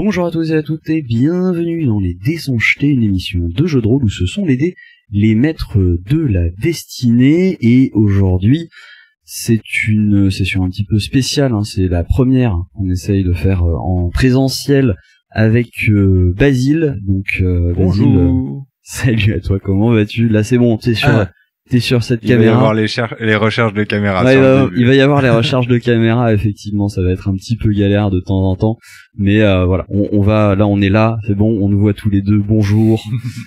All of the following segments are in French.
Bonjour à tous et à toutes et bienvenue dans les Dés sont jetés, une émission de jeu de rôle où ce sont les dés, les maîtres de la destinée. Et aujourd'hui, c'est une session un petit peu spéciale, hein. C'est la première qu'on essaye de faire en présentiel avec Basile. Donc bonjour. Basile, salut à toi, comment vas-tu? Là c'est bon, t'es sur cette caméra. Il va y avoir les recherches de caméra. Ouais, il va y avoir les recherches de caméra, effectivement, ça va être un petit peu galère de temps en temps, mais voilà, on est là, c'est bon, on nous voit tous les deux, bonjour,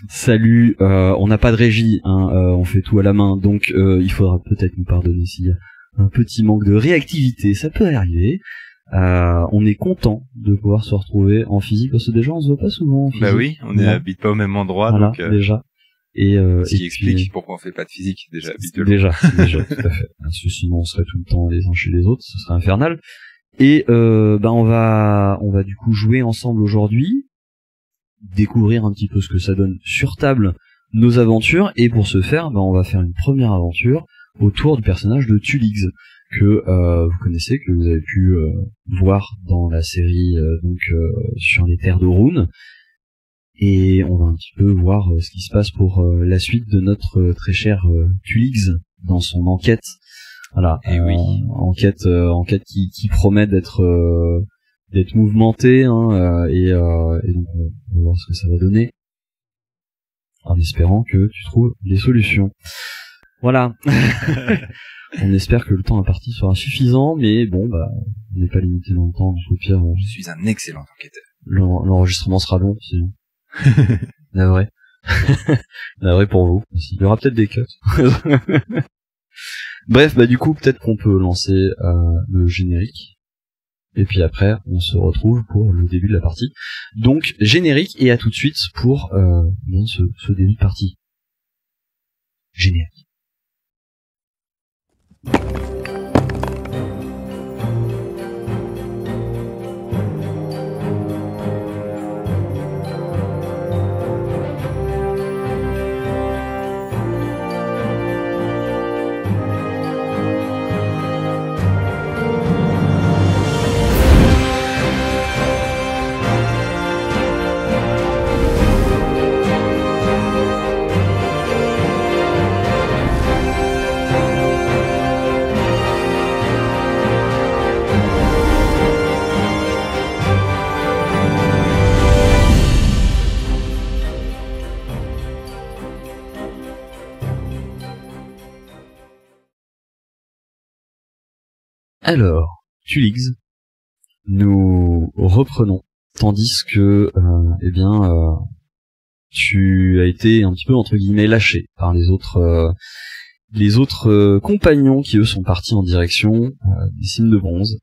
salut, on n'a pas de régie, hein, on fait tout à la main, donc il faudra peut-être nous pardonner s'il y a un petit manque de réactivité, ça peut arriver. On est content de pouvoir se retrouver en physique, parce que déjà on se voit pas souvent en physique. Bah oui, on n'habite pas au même endroit, voilà, donc déjà. Ce qui explique pourquoi on fait pas de physique déjà habituellement. Déjà, tout à fait. Parce que sinon on serait tout le temps les uns chez les autres, ce serait infernal. Et on va du coup jouer ensemble aujourd'hui, découvrir un petit peu ce que ça donne sur table, nos aventures, et pour ce faire, on va faire une première aventure autour du personnage de Tulix, que vous connaissez, que vous avez pu voir dans la série sur les terres de Rune. Et on va un petit peu voir ce qui se passe pour la suite de notre très cher Tulix dans son enquête. Voilà. Et oui. Enquête qui promet d'être mouvementée, hein, et donc on va voir ce que ça va donner, en espérant que tu trouves des solutions. Voilà. On espère que le temps imparti sera suffisant, mais bon, on n'est pas limité dans le temps, donc au pire. Je suis un excellent enquêteur. L'enregistrement sera long, sinon. Navré. Navré pour vous. Il y aura peut-être des cuts. Bref, du coup, peut-être qu'on peut lancer le générique. Et puis après, on se retrouve pour le début de la partie. Donc, générique, et à tout de suite pour ce début de partie. Générique. Alors, Tulix, nous reprenons, tandis que, tu as été un petit peu entre guillemets lâché par les autres compagnons qui eux sont partis en direction des cimes de bronze.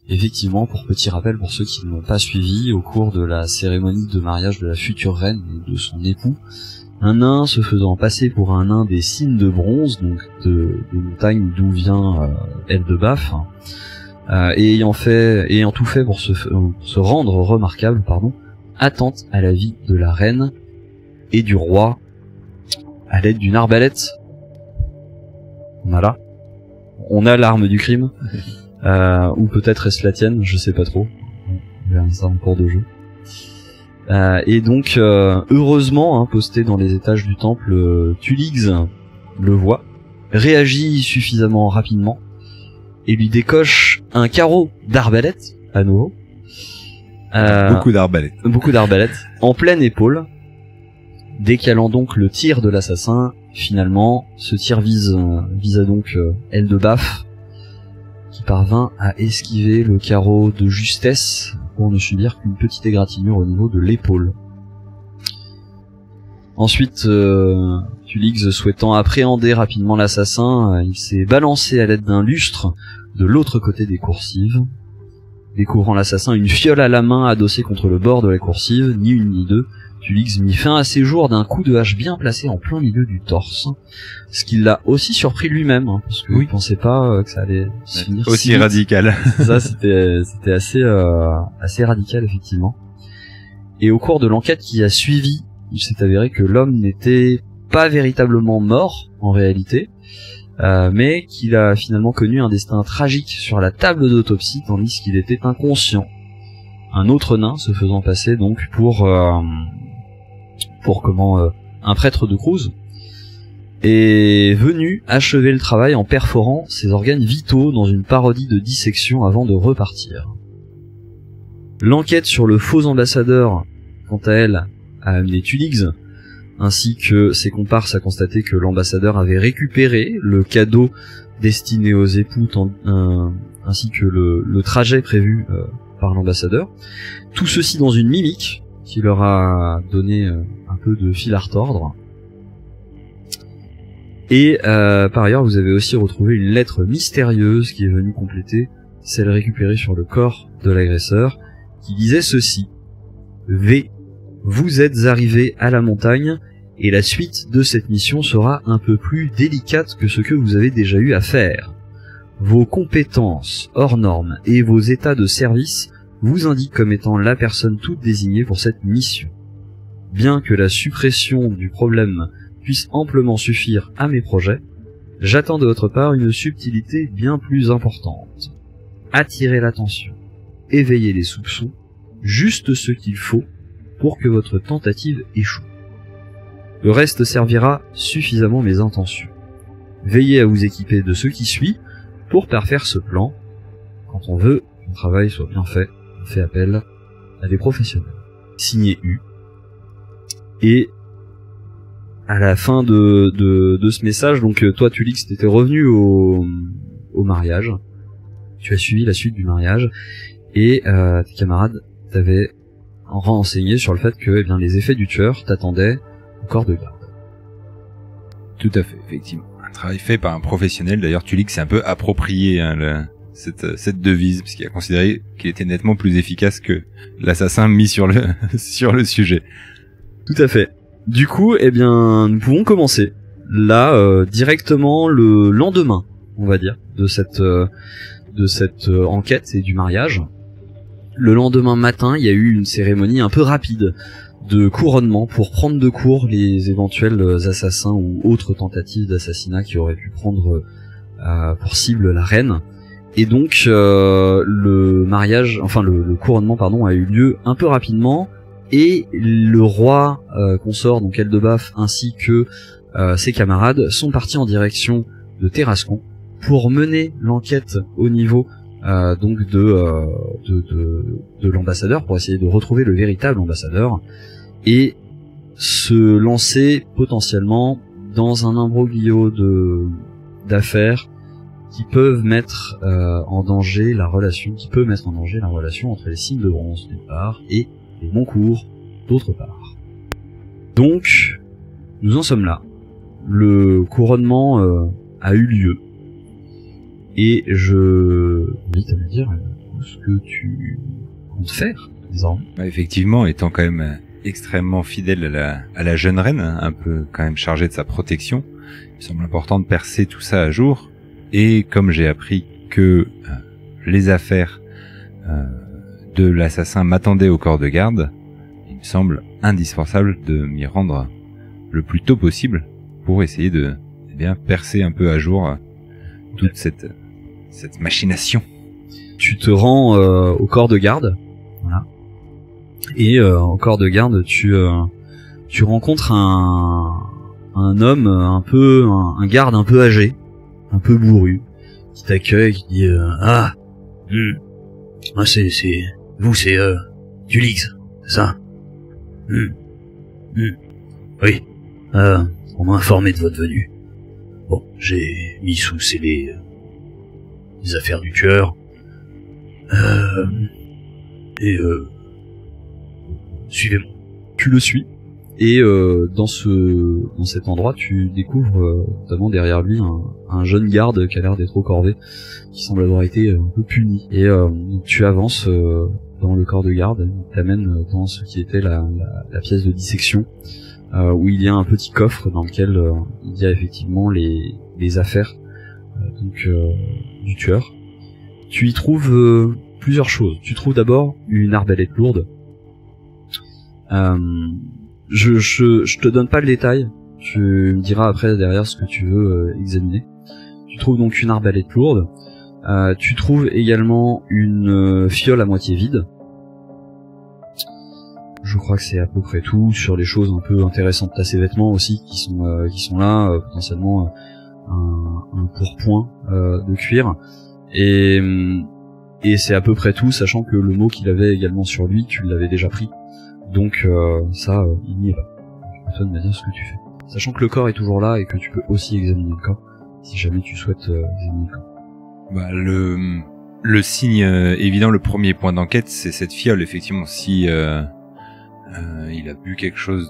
Effectivement, pour petit rappel pour ceux qui ne l'ont pas suivi, au cours de la cérémonie de mariage de la future reine et de son époux, un nain se faisant passer pour un nain des cimes de bronze, donc des montagnes d'où vient Eldebaf, et ayant tout fait pour se rendre remarquable, attente à la vie de la reine et du roi à l'aide d'une arbalète. Voilà. On a l'arme du crime, ou peut-être est-ce la tienne, je sais pas trop. On verra ça en cours de jeu. Et donc, heureusement, posté dans les étages du temple, Tulix le voit, réagit suffisamment rapidement, et lui décoche un carreau d'arbalète, à nouveau. Beaucoup d'arbalètes. En pleine épaule, décalant donc le tir de l'assassin. Finalement, ce tir visa donc Eldebaf, qui parvint à esquiver le carreau de justesse pour ne subir qu'une petite égratignure au niveau de l'épaule. Ensuite, Tulix, souhaitant appréhender rapidement l'assassin, il s'est balancé à l'aide d'un lustre de l'autre côté des coursives, découvrant l'assassin une fiole à la main adossée contre le bord de la coursive. Ni une ni deux, Tulix mit fin à ses jours d'un coup de hache bien placé en plein milieu du torse, ce qui l'a aussi surpris lui-même, parce que il pensait pas que ça allait se finir aussi radical. Ça, c'était assez radical, effectivement. Et au cours de l'enquête qui a suivi, il s'est avéré que l'homme n'était pas véritablement mort en réalité, mais qu'il a finalement connu un destin tragique sur la table d'autopsie tandis qu'il était inconscient. un autre nain se faisant passer donc pour un prêtre de Cruz, est venu achever le travail en perforant ses organes vitaux dans une parodie de dissection avant de repartir. L'enquête sur le faux ambassadeur, quant à elle, a amené Tulix, ainsi que ses comparses à constater que l'ambassadeur avait récupéré le cadeau destiné aux époux, ainsi que le trajet prévu par l'ambassadeur. Tout ceci dans une mimique qui leur a donné un peu de fil à retordre. Et par ailleurs, vous avez aussi retrouvé une lettre mystérieuse qui est venue compléter celle récupérée sur le corps de l'agresseur, qui disait ceci: V, vous êtes arrivé à la montagne, et la suite de cette mission sera un peu plus délicate que ce que vous avez déjà eu à faire. Vos compétences hors normes et vos états de service vous indiquent comme étant la personne toute désignée pour cette mission. Bien que la suppression du problème puisse amplement suffire à mes projets, j'attends de votre part une subtilité bien plus importante. Attirer l'attention, éveiller les soupçons, juste ce qu'il faut pour que votre tentative échoue. Le reste servira suffisamment mes intentions. Veillez à vous équiper de ce qui suit pour parfaire ce plan. Quand on veut qu'un travail soit bien fait, on fait appel à des professionnels. Signé U. Et à la fin de ce message, donc toi Tulix, t'étais revenu au mariage. Tu as suivi la suite du mariage et tes camarades t'avaient renseigné sur le fait que eh bien, les effets du tueur t'attendaient au corps de garde. Tout à fait, effectivement. Un travail fait par un professionnel. D'ailleurs, Tulix s'est un peu approprié cette devise, parce qu'il a considéré qu'il était nettement plus efficace que l'assassin mis sur le sujet. Tout à fait. Du coup, eh bien, nous pouvons commencer là directement le lendemain, on va dire, de cette enquête et du mariage. Le lendemain matin, il y a eu une cérémonie un peu rapide de couronnement pour prendre de court les éventuels assassins ou autres tentatives d'assassinat qui auraient pu prendre pour cible la reine. Et donc le couronnement a eu lieu un peu rapidement, et le roi consort, donc Eldebaf, ainsi que ses camarades sont partis en direction de Terrascon pour mener l'enquête au niveau donc de l'ambassadeur, pour essayer de retrouver le véritable ambassadeur et se lancer potentiellement dans un imbroglio d'affaires qui peuvent mettre en danger la relation, entre les signes de bronze d'une part et les Moncourt d'autre part. Donc nous en sommes là. Le couronnement a eu lieu. Et je invite à me dire ce que tu comptes faire désormais. Effectivement, étant quand même extrêmement fidèle à la jeune reine, un peu quand même chargée de sa protection, il me semble important de percer tout ça à jour. Et comme j'ai appris que les affaires de l'assassin m'attendaient au corps de garde, il me semble indispensable de m'y rendre le plus tôt possible pour essayer de percer un peu à jour toute cette machination. Tu te rends au corps de garde, voilà. Et au corps de garde, tu rencontres un homme un garde un peu âgé, un peu bourru, qui t'accueille, qui dit c'est vous, c'est Tulix, c'est ça? Oui. On m'a informé de votre venue. Bon, j'ai mis sous scellé les affaires du tueur. Suivez-moi. Tu le suis. Et dans cet endroit, tu découvres notamment derrière lui un jeune garde qui a l'air d'être au corvée, qui semble avoir été un peu puni. Et tu avances dans le corps de garde, il t'amène dans ce qui était la pièce de dissection, où il y a un petit coffre dans lequel il y a effectivement les affaires du tueur. Tu y trouves plusieurs choses. Tu trouves d'abord une arbalète lourde. Je te donne pas le détail, tu me diras après derrière ce que tu veux examiner. Tu trouves donc une arbalète lourde, tu trouves également une fiole à moitié vide, Je crois que c'est à peu près tout. Sur les choses un peu intéressantes, t'as ces vêtements aussi qui sont là, potentiellement un pourpoint de cuir. Et c'est à peu près tout, sachant que le mot qu'il avait également sur lui, tu l'avais déjà pris. Donc ça, il n'y est pas. À toi de me dire ce que tu fais. Sachant que le corps est toujours là et que tu peux aussi examiner le corps, si jamais tu souhaites examiner le corps. Bah, le signe évident, le premier point d'enquête, c'est cette fiole, effectivement. Si il a bu quelque chose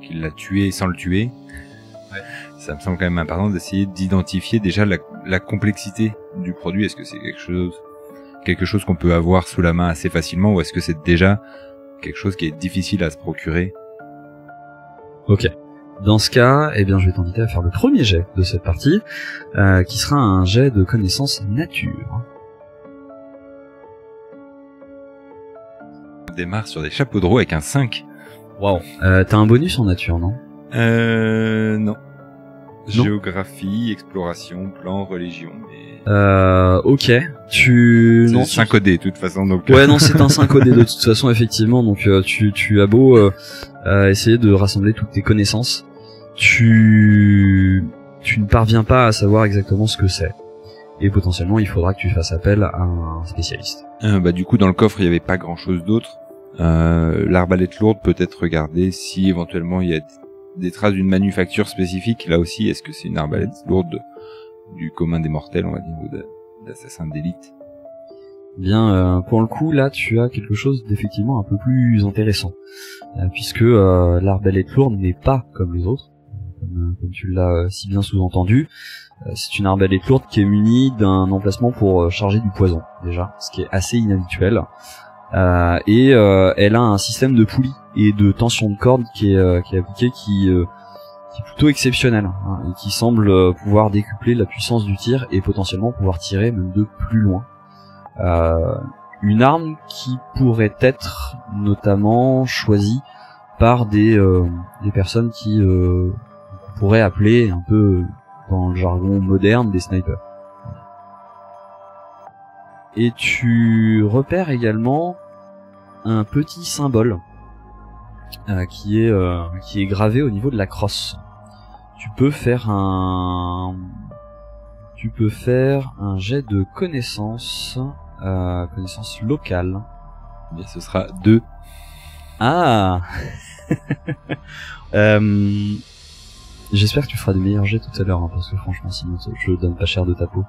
qui l'a tué sans le tuer, ouais. Ça me semble quand même important d'essayer d'identifier déjà la complexité du produit. Est-ce que c'est quelque chose qu'on peut avoir sous la main assez facilement, ou est-ce que c'est déjà quelque chose qui est difficile à se procurer? Ok. Dans ce cas, eh bien, je vais t'inviter à faire le premier jet de cette partie, qui sera un jet de connaissance nature. On démarre sur des chapeaux de roue avec un 5. Waouh. T'as un bonus en nature, non? Non. Géographie, exploration, plan, religion. Et... ok. C'est 5 codé, de toute façon, donc. Ouais, non, c'est un 5 codé de toute façon, effectivement. Donc, tu as beau essayer de rassembler toutes tes connaissances, tu ne parviens pas à savoir exactement ce que c'est. Et potentiellement, il faudra que tu fasses appel à un spécialiste. Du coup, dans le coffre, il n'y avait pas grand-chose d'autre. L'arbalète lourde, peut-être regarder si éventuellement il y a des traces d'une manufacture spécifique. Là aussi, est-ce que c'est une arbalète lourde du commun des mortels, on va dire, ou d'assassins d'élite? Bien, pour le coup, là, tu as quelque chose d'effectivement un peu plus intéressant, puisque l'arbalète lourde n'est pas comme les autres, comme tu l'as si bien sous-entendu. C'est une arbalète lourde qui est munie d'un emplacement pour charger du poison, déjà, ce qui est assez inhabituel. Et elle a un système de poulie et de tension de corde qui est appliqué, qui est plutôt exceptionnel, hein, et qui semble pouvoir décupler la puissance du tir et potentiellement pouvoir tirer même de plus loin. Une arme qui pourrait être notamment choisie par des personnes qui on pourrait appeler un peu dans le jargon moderne des snipers. Et tu repères également un petit symbole qui est gravé au niveau de la crosse. Tu peux faire un jet de connaissance locale. Et ce sera 2. Ah. J'espère que tu feras des meilleurs jets tout à l'heure, hein, parce que franchement, sinon je donne pas cher de ta peau.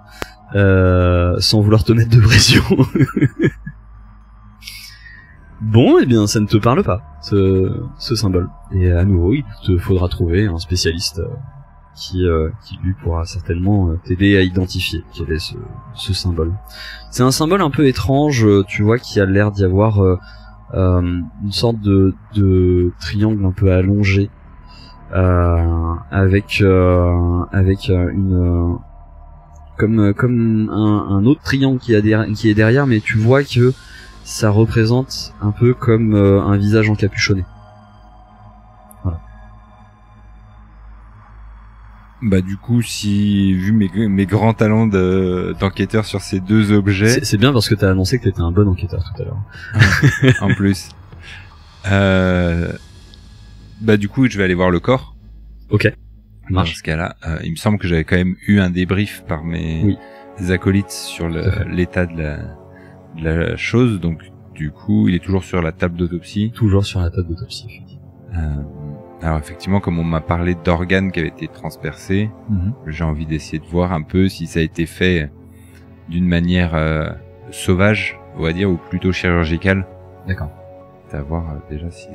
Sans vouloir te mettre de pression. Bon, eh bien, ça ne te parle pas, ce symbole. Et à nouveau, il te faudra trouver un spécialiste qui lui pourra certainement t'aider à identifier quel est ce symbole. C'est un symbole un peu étrange, tu vois, qui a l'air d'y avoir une sorte de triangle un peu allongé, avec une comme un autre triangle qui est derrière, mais tu vois que ça représente un peu comme un visage encapuchonné. Voilà. Bah du coup, si vu mes grands talents d'enquêteur sur ces deux objets, c'est bien parce que t'as annoncé que t'étais un bon enquêteur tout à l'heure. En plus. Bah du coup, je vais aller voir le corps. Ok. Dans ce cas-là, il me semble que j'avais quand même eu un débrief par mes acolytes sur l'état de la chose, donc du coup, il est toujours sur la table d'autopsie. Toujours sur la table d'autopsie, effectivement. Alors effectivement, comme on m'a parlé d'organes qui avaient été transpercés, j'ai envie d'essayer de voir un peu si ça a été fait d'une manière sauvage, on va dire, ou plutôt chirurgicale. D'accord. À voir déjà si...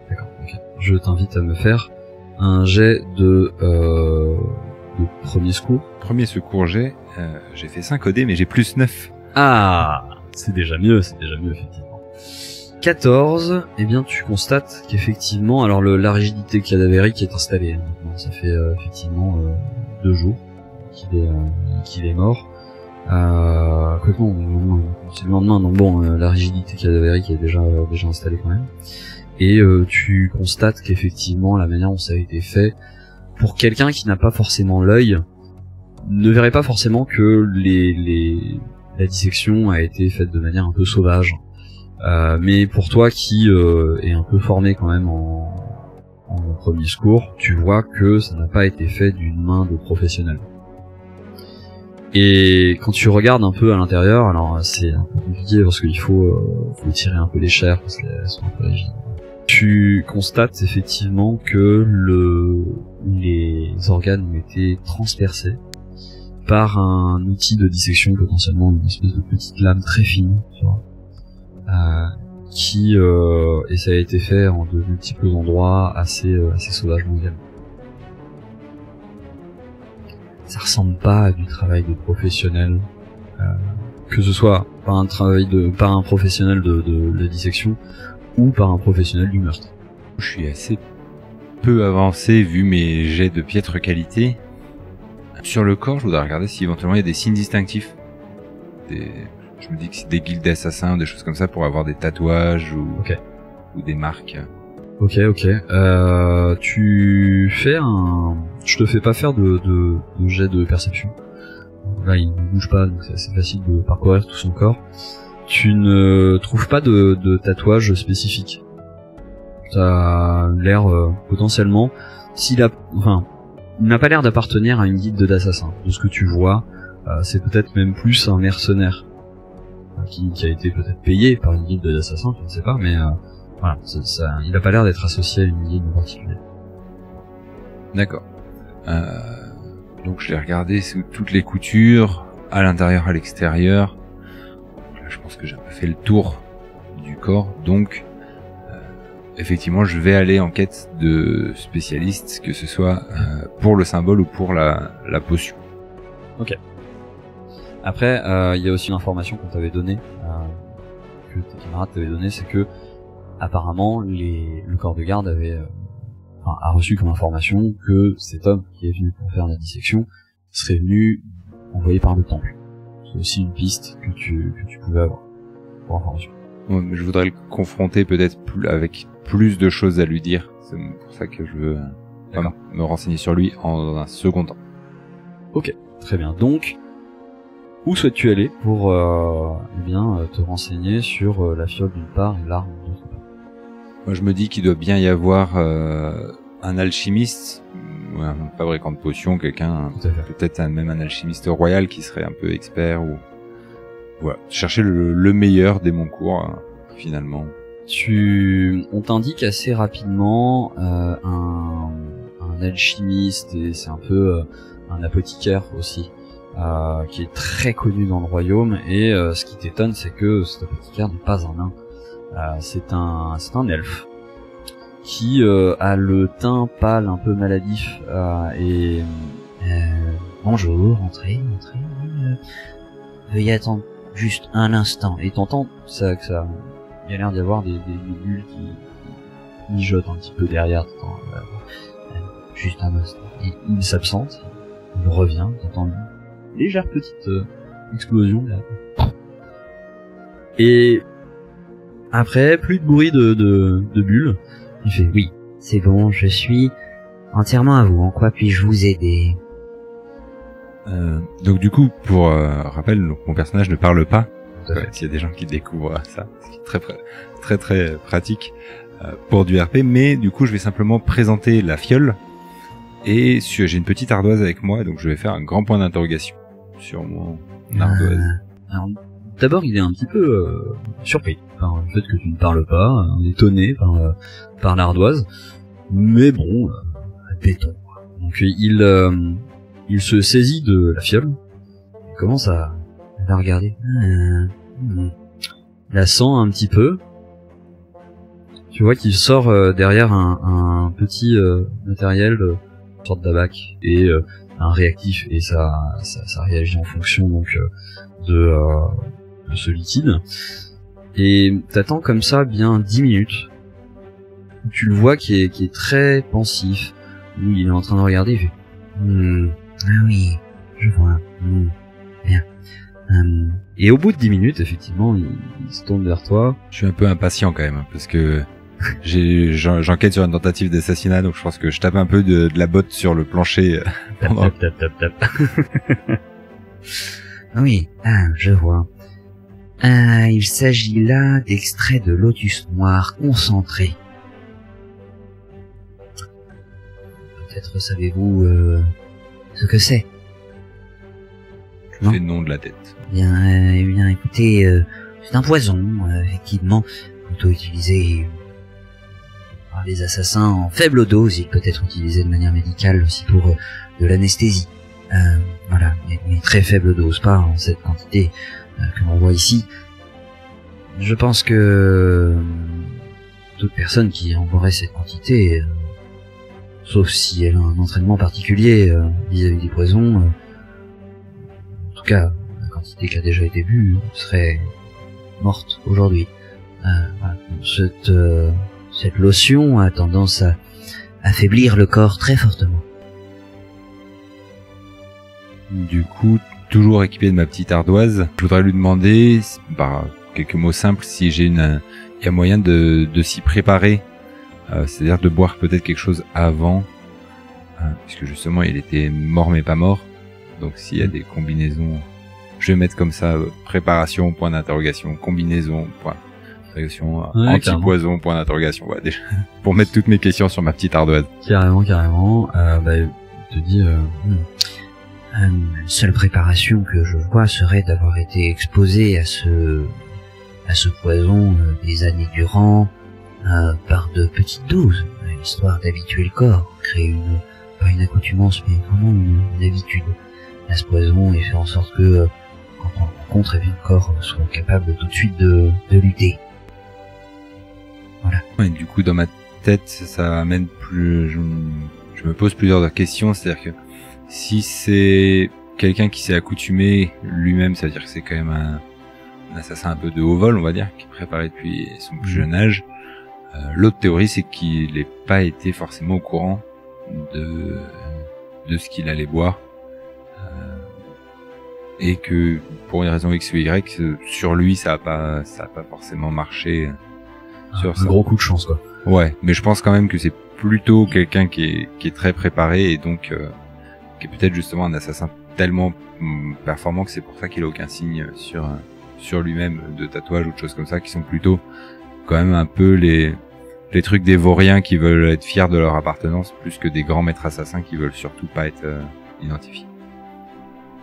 D'accord, ok. Je t'invite à me faire un jet de premier secours. Premier secours j'ai fait 5 OD, mais j'ai plus 9. Ah, c'est déjà mieux, effectivement. 14, eh bien tu constates qu'effectivement, alors la rigidité cadavérique est installée. Maintenant, ça fait effectivement 2 jours qu'il est mort. C'est le lendemain, donc bon, la rigidité cadavérique est déjà installée quand même. Et tu constates qu'effectivement la manière dont ça a été fait, pour quelqu'un qui n'a pas forcément l'œil, ne verrait pas forcément que la dissection a été faite de manière un peu sauvage. Mais pour toi qui est un peu formé quand même en premier secours, tu vois que ça n'a pas été fait d'une main de professionnel. Et quand tu regardes un peu à l'intérieur, alors c'est un peu compliqué parce qu'il faut tirer un peu les chairs parce qu'elles sont un peu rigides. Tu constates effectivement que les organes ont été transpercés par un outil de dissection, potentiellement une espèce de petite lame très fine, tu vois, et ça a été fait en de multiples endroits assez sauvagement également. Ça ressemble pas à du travail de professionnel, que ce soit par un professionnel de la dissection ou par un professionnel du meurtre. Je suis assez peu avancé vu mes jets de piètre qualité. Sur le corps, je voudrais regarder si éventuellement il y a des signes distinctifs. Je me dis que c'est des guildes d'assassins, des choses comme ça pour avoir des tatouages ou des marques. Ok. Je te fais pas faire de jet de perception. Là, il ne bouge pas, donc c'est assez facile de parcourir tout son corps. Tu ne trouves pas de tatouage spécifique. Ça a l'air potentiellement, il n'a pas l'air d'appartenir à une guilde d'assassin. De ce que tu vois, c'est peut-être même plus un mercenaire qui a été peut-être payé par une guilde d'assassins, je ne sais pas, mais voilà, il n'a pas l'air d'être associé à une guilde en particulier. D'accord. Donc je l'ai regardé sous toutes les coutures, à l'intérieur, à l'extérieur. Là, je pense que j'ai un peu fait le tour du corps, donc effectivement je vais aller en quête de spécialistes, que ce soit pour le symbole ou pour la potion. Ok. Après, il y a aussi une information qu'on t'avait donnée, que tes camarades t'avaient donnée, c'est que apparemment le corps de garde a reçu comme information que cet homme qui est venu pour faire la dissection serait venu envoyé par le temple. C'est aussi une piste que tu pouvais avoir pour information. Ouais, je voudrais le confronter peut-être avec plus de choses à lui dire. C'est pour ça que je veux me renseigner sur lui en un second temps. Ok, très bien. Donc, où souhaites-tu aller pour te renseigner sur la fiole d'une part et l'arme d'autre part? Moi, je me dis qu'il doit bien y avoir un alchimiste, ou un fabricant de potions, quelqu'un, peut-être même un alchimiste royal qui serait un peu expert, ou voilà, chercher le meilleur des Moncourt, finalement. On t'indique assez rapidement un alchimiste, et c'est un peu un apothicaire aussi, qui est très connu dans le royaume, et ce qui t'étonne, c'est que cet apothicaire n'est pas un nain. C'est un elfe qui a le teint pâle, un peu maladif, et bonjour, entrez, veuillez attendre juste un instant. Et t'entends ça, il y a l'air d'y avoir des bulles qui mijotent un petit peu derrière. Juste un instant. Et il s'absente, il revient, t'entends une légère petite explosion là. Et après, plus de bruit de bulles. Il fait oui, c'est bon, je suis entièrement à vous. En quoi puis-je vous aider? Donc du coup, pour rappel, mon personnage ne parle pas. S'il y a des gens qui découvrent ça, ce qui est très pratique pour du RP. Mais du coup, je vais simplement présenter la fiole et j'ai une petite ardoise avec moi, donc je vais faire un grand point d'interrogation sur mon ardoise. Alors, d'abord, il est un petit peu surpris par le fait que tu ne parles pas, étonné par l'ardoise, mais bon, admettons. Donc il se saisit de la fiole, il commence à la regarder, la sent un petit peu. Tu vois qu'il sort derrière un petit matériel, une sorte d'abac et un réactif, et ça réagit en fonction donc de ce liquide. Et t'attends comme ça bien 10 minutes. Tu le vois qui est très pensif. Il est en train de regarder, il fait ah oui, je vois. Bien. Et au bout de 10 minutes, effectivement, il se tourne vers toi. Je suis un peu impatient quand même, parce que j'enquête sur une tentative d'assassinat, donc je pense que je tape un peu de la botte sur le plancher. Tap. Oui, je vois. Il s'agit là d'extraits de lotus noir concentrés. Peut-être savez-vous ce que c'est? C'est le nom de la tête. Eh bien, écoutez, c'est un poison, effectivement, plutôt utilisé par les assassins en faible dose. Il peut être utilisé de manière médicale aussi pour de l'anesthésie. Voilà, mais très faible dose, pas en cette quantité que l'on voit ici. Je pense que toute personne qui en boirait cette quantité, sauf si elle a un entraînement particulier vis-à-vis des poisons, en tout cas la quantité qui a déjà été bue, serait morte aujourd'hui. Voilà. Cette lotion a tendance à affaiblir le corps très fortement. Du coup, toujours équipé de ma petite ardoise, je voudrais lui demander, par quelques mots simples, si il y a moyen de s'y préparer, c'est-à-dire de boire peut-être quelque chose avant, puisque justement il était mort mais pas mort, donc s'il y a des combinaisons, je vais mettre comme ça, préparation, point d'interrogation, combinaison, point d'interrogation, anti-poison, point d'interrogation, voilà, déjà, pour mettre toutes mes questions sur ma petite ardoise. Carrément. Je te dis... La seule préparation que je vois serait d'avoir été exposé à ce poison des années durant, par de petites doses, histoire d'habituer le corps, créer pas une accoutumance, mais vraiment une habitude à ce poison et faire en sorte que, quand on le rencontre, le corps soit capable tout de suite de lutter. Voilà. Et du coup, dans ma tête, ça amène je me pose plusieurs questions, c'est-à-dire que si c'est quelqu'un qui s'est accoutumé lui-même, ça veut dire que c'est quand même un assassin un peu de haut vol, on va dire, qui est préparé depuis son plus jeune âge. L'autre théorie, c'est qu'il n'ait pas été forcément au courant de ce qu'il allait boire. Et que, pour une raison X ou Y, sur lui, ça a pas forcément marché. Un gros coup de chance, quoi. Ouais, mais je pense quand même que c'est plutôt quelqu'un qui est très préparé et donc, qui est peut-être justement un assassin tellement performant que c'est pour ça qu'il a aucun signe sur lui-même de tatouage ou de choses comme ça, qui sont plutôt quand même un peu les trucs des vauriens qui veulent être fiers de leur appartenance plus que des grands maîtres assassins qui veulent surtout pas être identifiés.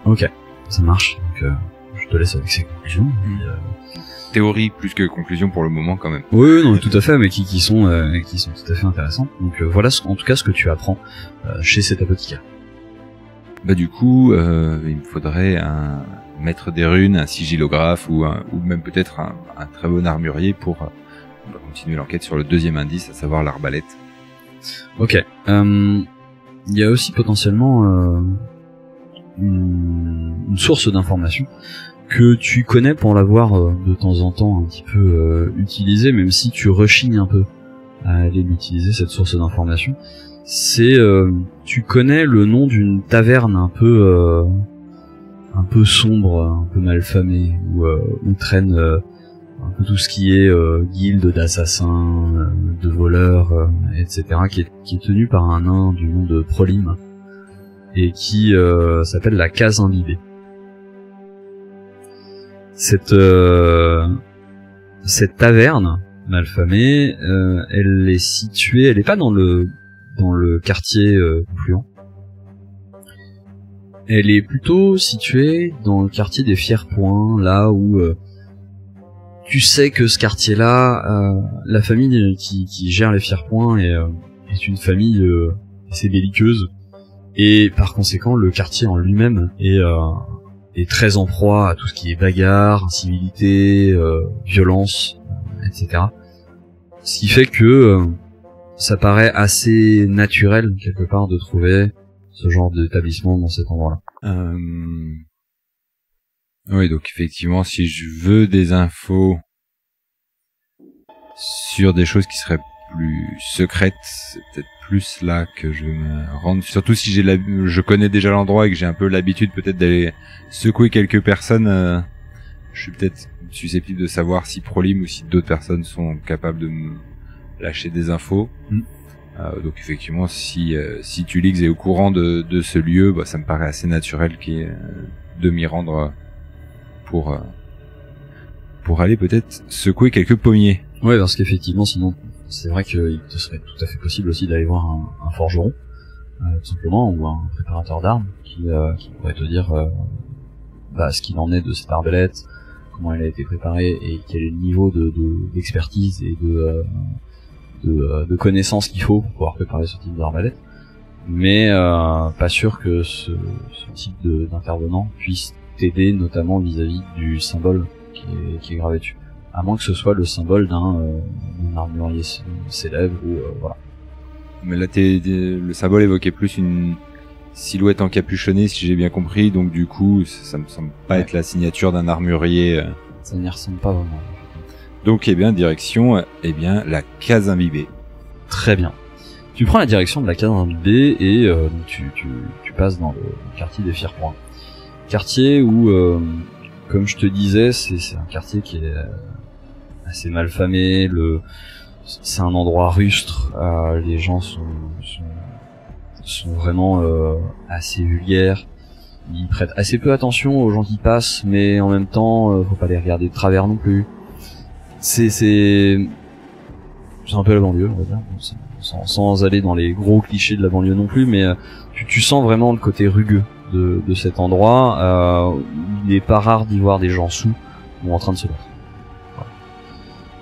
Ok, ça marche. Donc je te laisse avec ces conclusions. Théorie plus que conclusion pour le moment quand même. Oui, non, tout à fait, mais qui sont tout à fait intéressantes. Donc voilà, en tout cas, ce que tu apprends chez cet apothicaire. Bah du coup, il me faudrait un maître des runes, un sigillographe ou même peut-être un très bon armurier pour continuer l'enquête sur le deuxième indice, à savoir l'arbalète. Ok. Il y a aussi potentiellement une source d'information que tu connais pour l'avoir de temps en temps un petit peu utilisée, même si tu rechignes un peu à aller l'utiliser, cette source d'information. C'est tu connais le nom d'une taverne un peu sombre, un peu malfamée, où traîne un peu tout ce qui est guilde d'assassins, de voleurs, etc., qui est tenu par un nain du nom de Prolim et qui s'appelle la Case Imbibée. Cette taverne malfamée, elle est située, elle est pas dans le quartier Fluent. Elle est plutôt située dans le quartier des Fiers-Points, là où tu sais que ce quartier-là, la famille qui gère les Fiers-Points est une famille assez belliqueuse, et par conséquent le quartier en lui-même est très en proie à tout ce qui est bagarre, incivilité, violence, etc. Ce qui fait que ça paraît assez naturel quelque part de trouver ce genre d'établissement dans cet endroit-là. Oui, donc effectivement, si je veux des infos sur des choses qui seraient plus secrètes, c'est peut-être plus là que je vais me rendre. Surtout si je connais déjà l'endroit et que j'ai un peu l'habitude peut-être d'aller secouer quelques personnes, je suis peut-être susceptible de savoir si Prolim ou si d'autres personnes sont capables de me lâcher des infos. Donc effectivement, si Tulix est au courant de ce lieu, bah, ça me paraît assez naturel de m'y rendre pour pour aller peut-être secouer quelques pommiers. Ouais, parce qu'effectivement, sinon, c'est vrai qu'il te serait tout à fait possible aussi d'aller voir un forgeron, tout simplement, ou un préparateur d'armes, qui pourrait te dire ce qu'il en est de cette arbalète, comment elle a été préparée, et quel est le niveau d'expertise et de connaissances qu'il faut pour pouvoir préparer ce type d'arbalète. Mais pas sûr que ce type d'intervenant puisse t'aider, notamment vis-à-vis du symbole qui est gravé dessus. À moins que ce soit le symbole d'un armurier célèbre ou voilà. Mais là, le symbole évoquait plus une silhouette encapuchonnée, si j'ai bien compris, donc du coup, ça me semble pas être la signature d'un armurier. Ça n'y ressemble pas vraiment. Donc, direction, la case imbibée. Très bien. Tu prends la direction de la case imbibée et tu passes dans le quartier des Firpoints. Quartier où, comme je te disais, c'est un quartier qui est assez mal famé. C'est un endroit rustre. Les gens sont vraiment assez vulgaires. Ils prêtent assez peu attention aux gens qui passent, mais en même temps, faut pas les regarder de travers non plus. C'est un peu la banlieue, on va dire, sans aller dans les gros clichés de la banlieue non plus, mais tu sens vraiment le côté rugueux de cet endroit. Il n'est pas rare d'y voir des gens sous ou en train de se battre. Voilà.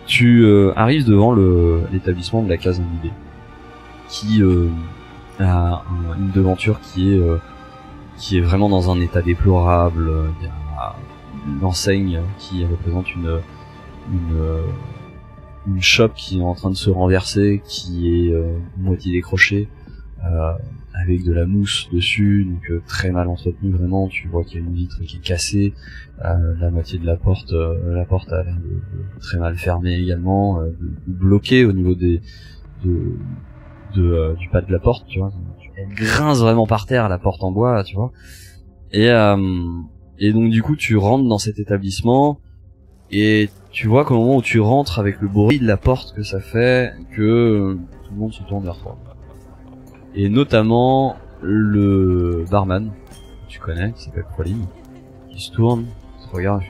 Tu arrives devant l'établissement de la case imbibée, qui a une devanture qui est vraiment dans un état déplorable. Il y a l'enseigne qui représente une chope qui est en train de se renverser, qui est moitié décrochée, avec de la mousse dessus, donc très mal entretenue vraiment. Tu vois qu'il y a une vitre qui est cassée, la moitié de la porte a l'air de très mal fermée également, bloquée au niveau du pas de la porte, tu vois. Elle grince vraiment par terre, la porte en bois, là, tu vois. Et donc du coup tu rentres dans cet établissement et tu vois qu'au moment où tu rentres, avec le bruit de la porte que ça fait, que tout le monde se tourne vers toi. Et notamment le barman, que tu connais, qui s'appelle Proline, qui se tourne, qui te regarde.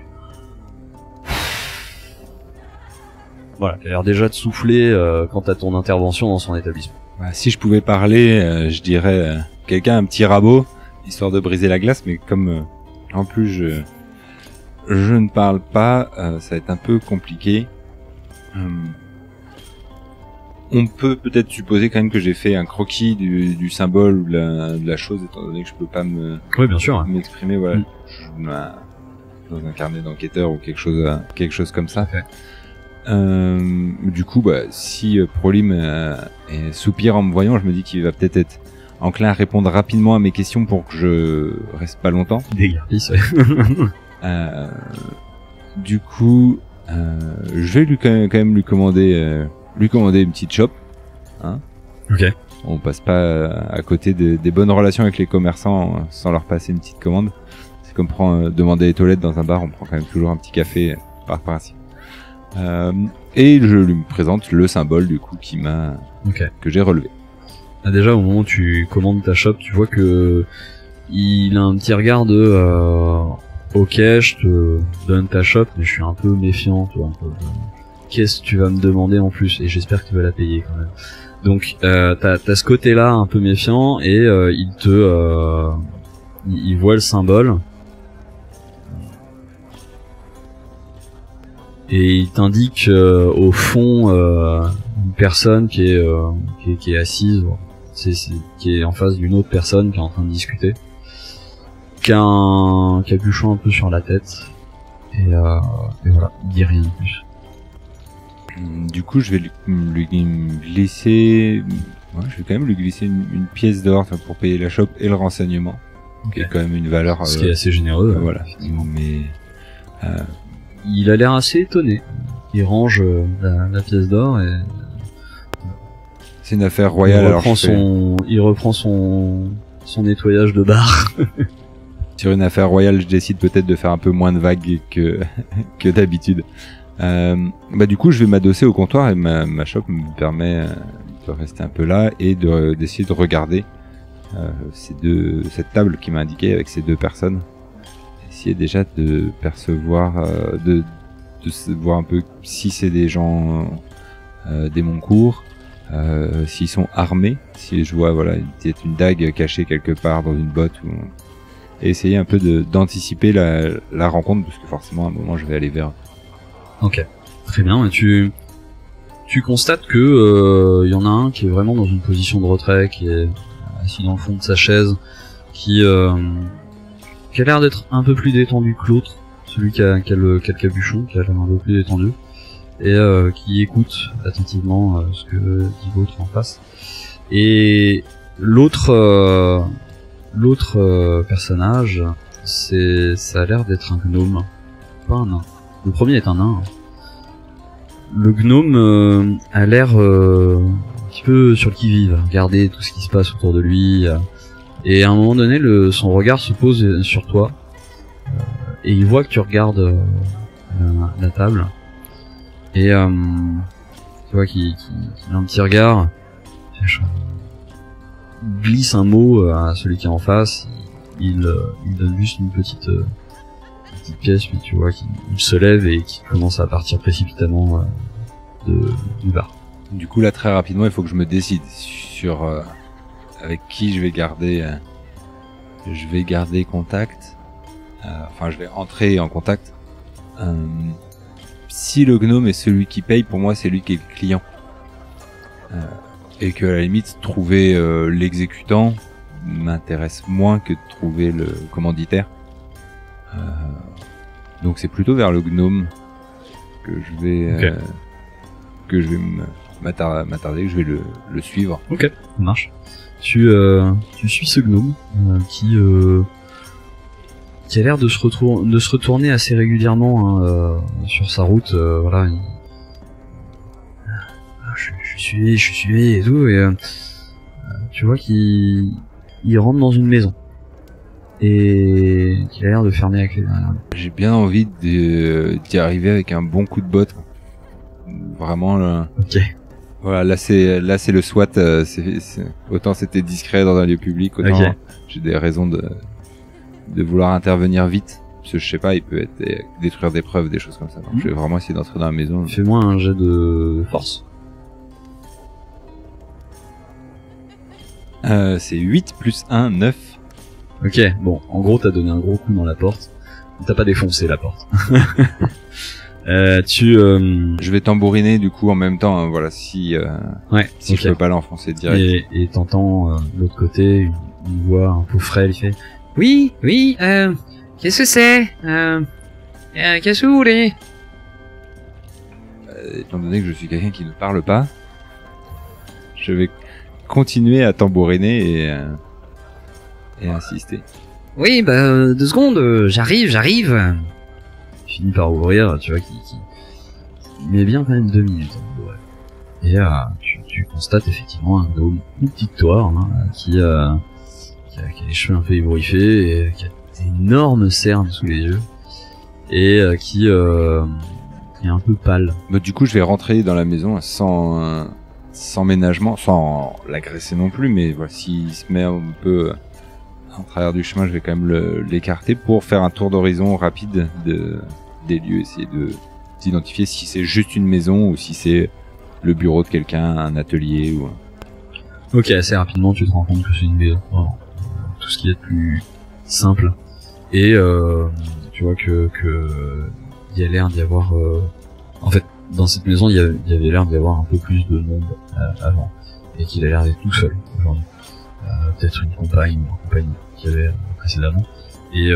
Voilà, qui a l'air déjà de souffler quant à ton intervention dans son établissement. Si je pouvais parler, je dirais quelqu'un un petit rabot, histoire de briser la glace, mais comme en plus je ne parle pas, ça va être un peu compliqué. On peut peut-être supposer quand même que j'ai fait un croquis du symbole ou de la chose, étant donné que je peux pas oui, bien sûr, m'exprimer. Voilà, dans un carnet d'enquêteur ou quelque chose comme ça. Okay. Du coup, si Prolim soupire en me voyant, je me dis qu'il va peut-être être enclin à répondre rapidement à mes questions pour que je reste pas longtemps. Dégarpisse. Du coup, je vais quand même lui commander une petite chope. Hein. Ok. On passe pas à côté des bonnes relations avec les commerçants sans leur passer une petite commande. C'est comme demander les toilettes dans un bar, on prend quand même toujours un petit café par principe. Et je lui présente le symbole du coup que j'ai relevé. Déjà au moment où tu commandes ta chope, tu vois que il a un petit regard de ok, je te donne ta chope, mais je suis un peu méfiant, tu vois, qu'est-ce que tu vas me demander en plus, et j'espère que tu vas la payer quand même. Donc t'as ce côté-là un peu méfiant, et il voit le symbole. Et il t'indique au fond une personne qui est assise, qui est en face d'une autre personne qui est en train de discuter, qui a un capuchon un peu sur la tête, et voilà, il dit rien de plus. Du coup, je vais lui glisser, je vais quand même lui glisser une pièce d'or pour payer la chope et le renseignement, qui est quand même une valeur. Ce qui est assez généreux. Voilà, mais il a l'air assez étonné. Il range la pièce d'or et c'est une affaire royale. Il reprend son nettoyage de bar. Sur une affaire royale, je décide peut-être de faire un peu moins de vagues que d'habitude. Du coup, je vais m'adosser au comptoir et ma chope me permet de rester un peu là et d'essayer de regarder cette table qui m'a indiqué avec ces deux personnes. Essayer déjà de percevoir, de voir un peu si c'est des gens des Moncourt, s'ils sont armés, si je vois voilà peut-être une dague cachée quelque part dans une botte, ou et essayer un peu d'anticiper la rencontre, parce que forcément à un moment je vais aller vers. Ok, très bien. Et tu constates que y en a un qui est vraiment dans une position de retrait, qui est assis dans le fond de sa chaise, qui a l'air d'être un peu plus détendu que l'autre, celui qui a le capuchon, qui a l'air un peu plus détendu, et qui écoute attentivement ce que dit l'autre en face. Et l'autre personnage, ça a l'air d'être un gnome, pas un nain. Le premier est un nain. Le gnome a l'air un petit peu sur le qui-vive, regarder tout ce qui se passe autour de lui, et à un moment donné, son regard se pose sur toi, et il voit que tu regardes la table, et tu vois qu'il a un petit regard, glisse un mot à celui qui est en face, il donne juste une petite pièce, puis tu vois qu'il se lève et qu'il commence à partir précipitamment du bar. Du coup là très rapidement il faut que je me décide sur avec qui je vais garder contact, enfin je vais entrer en contact. Si le gnome est celui qui paye, pour moi c'est lui qui est le client, et que à la limite trouver l'exécutant m'intéresse moins que de trouver le commanditaire. Donc c'est plutôt vers le gnome que je vais m'attarder, que je vais le suivre. Ok, ça marche. Tu suis ce gnome qui a l'air de se retourner assez régulièrement sur sa route. Voilà, je suis suivi et tout, et tu vois qu'il rentre dans une maison et qu'il a l'air de fermer la clé derrière lui. J'ai bien envie d'y arriver avec un bon coup de botte. Vraiment là. Ok. Voilà, là c'est le SWAT. Autant c'était discret dans un lieu public, autant okay. J'ai des raisons de vouloir intervenir vite. Parce que je sais pas, il peut être détruire des preuves, des choses comme ça. Donc je vais vraiment essayer d'entrer dans la maison. Fais-moi un jet de force. C'est 8 plus 1, 9. Ok, bon, en gros t'as donné un gros coup dans la porte. T'as pas défoncé la porte. Je vais tambouriner du coup en même temps, hein, voilà, si ouais, si okay. Je peux pas l'enfoncer direct. Et t'entends de l'autre côté une voix un peu frêle, il fait oui, qu'est-ce que c'est qu'est-ce que vous voulez? Étant donné que je suis quelqu'un qui ne parle pas, je vais continuer à tambouriner et insister. Oui, 2 secondes, j'arrive. Il finit par ouvrir, tu vois, qui met bien quand même 2 minutes. Et tu constates effectivement un gnome plus petit que toi, hein, qui a les cheveux un peu ébouriffés, et qui a d'énormes cernes sous les yeux, et qui est un peu pâle. Bah, du coup, je vais rentrer dans la maison sans ménagement, sans l'agresser non plus, mais voilà, s'il se met un peu en travers du chemin, je vais quand même l'écarter pour faire un tour d'horizon rapide des lieux, essayer d'identifier si c'est juste une maison ou si c'est le bureau de quelqu'un, un atelier ou. Ok, assez rapidement tu te rends compte que c'est une maison. Vraiment. Tout ce qui est de plus simple. Et tu vois que il y a l'air d'y avoir. En fait, dans cette maison, il y avait l'air d'y avoir un peu plus de monde avant, et qu'il a l'air d'être tout seul aujourd'hui. Peut-être une compagne ou un compagnon qu'il y avait précédemment, et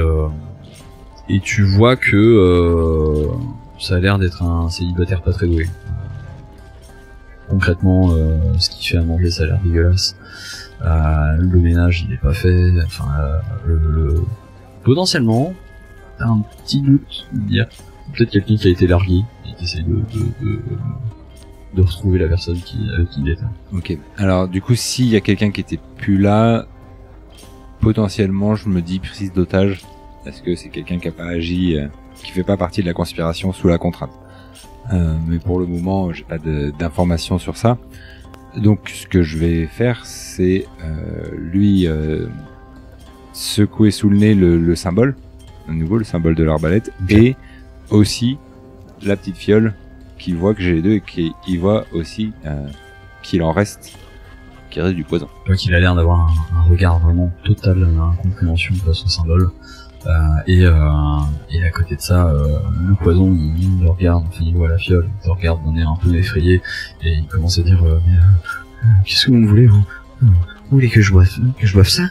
tu vois que ça a l'air d'être un célibataire pas très doué. Concrètement, ce qu'il fait à manger, ça a l'air dégueulasse. Le ménage, il est pas fait. Enfin, potentiellement, t'as un petit doute de dire peut-être quelqu'un qui a été largué et qui essaie de retrouver la personne avec qui il était. Ok. Alors du coup, s'il y a quelqu'un qui était plus là, potentiellement, je me dis prise d'otage. Est-ce que c'est quelqu'un qui a pas agi, qui fait pas partie de la conspiration sous la contrainte? Mais pour le moment, j'ai pas d'informations sur ça. Donc, ce que je vais faire, c'est lui secouer sous le nez le symbole, à nouveau le symbole de l'arbalète, okay. Et aussi la petite fiole, qui voit que j'ai les deux et qui voit aussi qu'il en reste, du poison. Tu vois qu'il a l'air d'avoir un regard vraiment total, incompréhension face au symbole. Et à côté de ça, le poison, il le regarde, enfin il voit la fiole, il le regarde d'un air un peu effrayé, et il commence à dire qu'est-ce que vous me voulez, vous voulez que je boive ça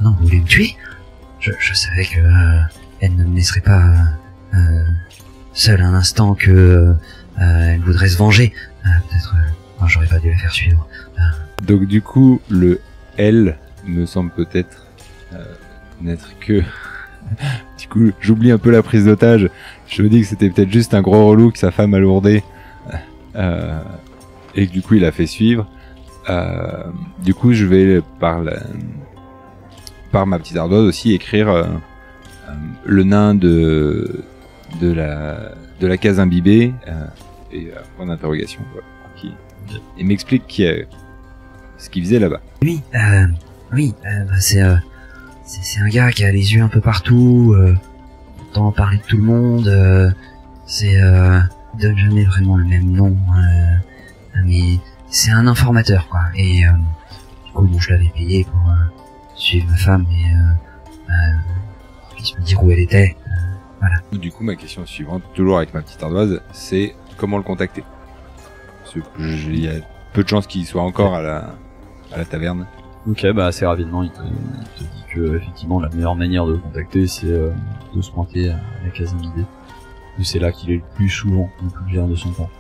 Non, vous voulez me tuer je savais que elle ne me laisserait pas seule un instant, que elle voudrait se venger. Peut-être j'aurais pas dû la faire suivre. Donc du coup, le L me semble peut-être n'être que... Du coup, j'oublie un peu la prise d'otage. Je me dis que c'était peut-être juste un gros relou que sa femme a lourdé. Et que du coup, il a fait suivre. Du coup, je vais, par ma petite ardoise aussi, écrire le nain de la case imbibée et point d'interrogation. Voilà, et m'explique ce qu'il faisait là-bas. Oui, c'est un gars qui a les yeux un peu partout, entend parler de tout le monde, donne jamais vraiment le même nom, mais c'est un informateur, quoi. Et du coup, bon, je l'avais payé pour suivre ma femme et me dire où elle était. Voilà. Du coup, ma question suivante, toujours avec ma petite ardoise, c'est comment le contacter. Parce que il y a peu de chances qu'il soit encore à la taverne. Ok, bah assez rapidement, il te dit que effectivement la meilleure manière de le contacter, c'est de se pointer à la case imbibée. C'est là qu'il est le plus souvent, le plus clair de son temps.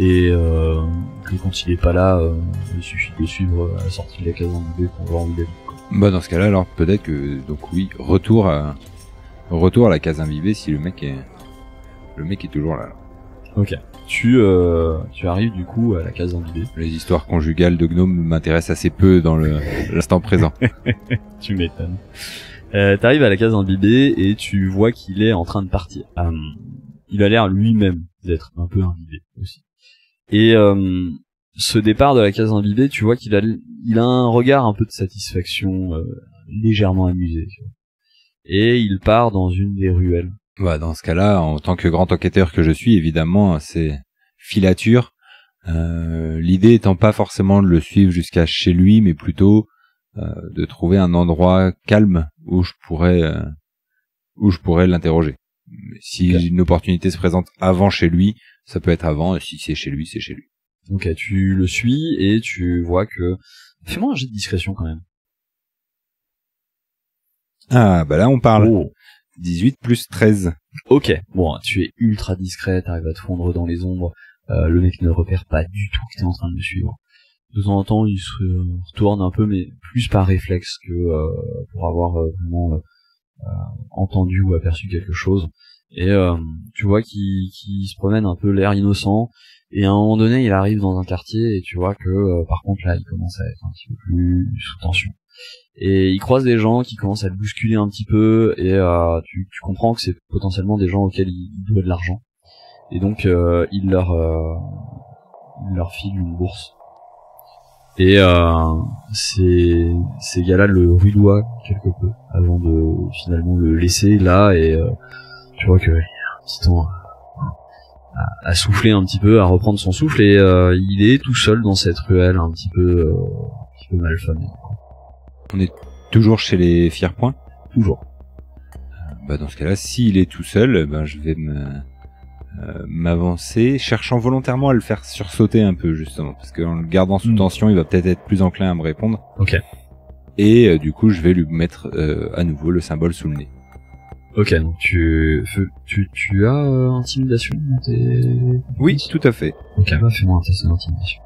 Et que quand il est pas là, il suffit de suivre à la sortie de la case imbibée pour voir où il est. Bah dans ce cas-là, alors peut-être que donc oui, retour à la case imbibée si le mec est toujours là. Ok. Tu arrives du coup à la case imbibée. Les histoires conjugales de gnomes m'intéressent assez peu dans l'instant présent. Tu m'étonnes. T'arrives à la case imbibée et tu vois qu'il est en train de partir. Il a l'air lui-même d'être un peu imbibé aussi. Et ce départ de la case imbibée, tu vois qu'il a un regard un peu de satisfaction, légèrement amusé. Tu vois. Et il part dans une des ruelles. Bah, dans ce cas-là, en tant que grand enquêteur que je suis, évidemment, c'est filature. L'idée étant pas forcément de le suivre jusqu'à chez lui, mais plutôt de trouver un endroit calme où je pourrais l'interroger. Si une opportunité se présente avant chez lui, ça peut être avant, et si c'est chez lui, c'est chez lui. Ok, tu le suis et tu vois que... Fais-moi un jet de discrétion quand même. Ah, bah là on parle. Oh. 18 plus 13. Ok, bon, tu es ultra discret, t'arrives à te fondre dans les ombres, le mec ne repère pas du tout que t'es en train de le suivre. De temps en temps, il se retourne un peu, mais plus par réflexe que pour avoir vraiment entendu ou aperçu quelque chose. Et tu vois qu'il se promène un peu l'air innocent, et à un moment donné, il arrive dans un quartier, et tu vois que par contre là, il commence à être un petit peu plus sous tension. Et il croise des gens qui commencent à le bousculer un petit peu, et tu comprends que c'est potentiellement des gens auxquels il doit de l'argent. Et donc il leur file une bourse. Et ces gars-là le rudoient quelque peu avant de finalement le laisser là, et tu vois que il a un petit temps à souffler un petit peu, à reprendre son souffle, et il est tout seul dans cette ruelle un petit peu malfamée. On est toujours chez les Fierpoints ? Toujours. Bah dans ce cas-là, s'il est tout seul, ben je vais m'avancer, cherchant volontairement à le faire sursauter un peu justement, parce qu'en le gardant sous tension, il va peut-être être plus enclin à me répondre. Ok. Et du coup, je vais lui mettre à nouveau le symbole sous le nez. Ok, donc tu as intimidation dans tes... Oui, tout à fait. Ok, bah fais-moi un test d'intimidation.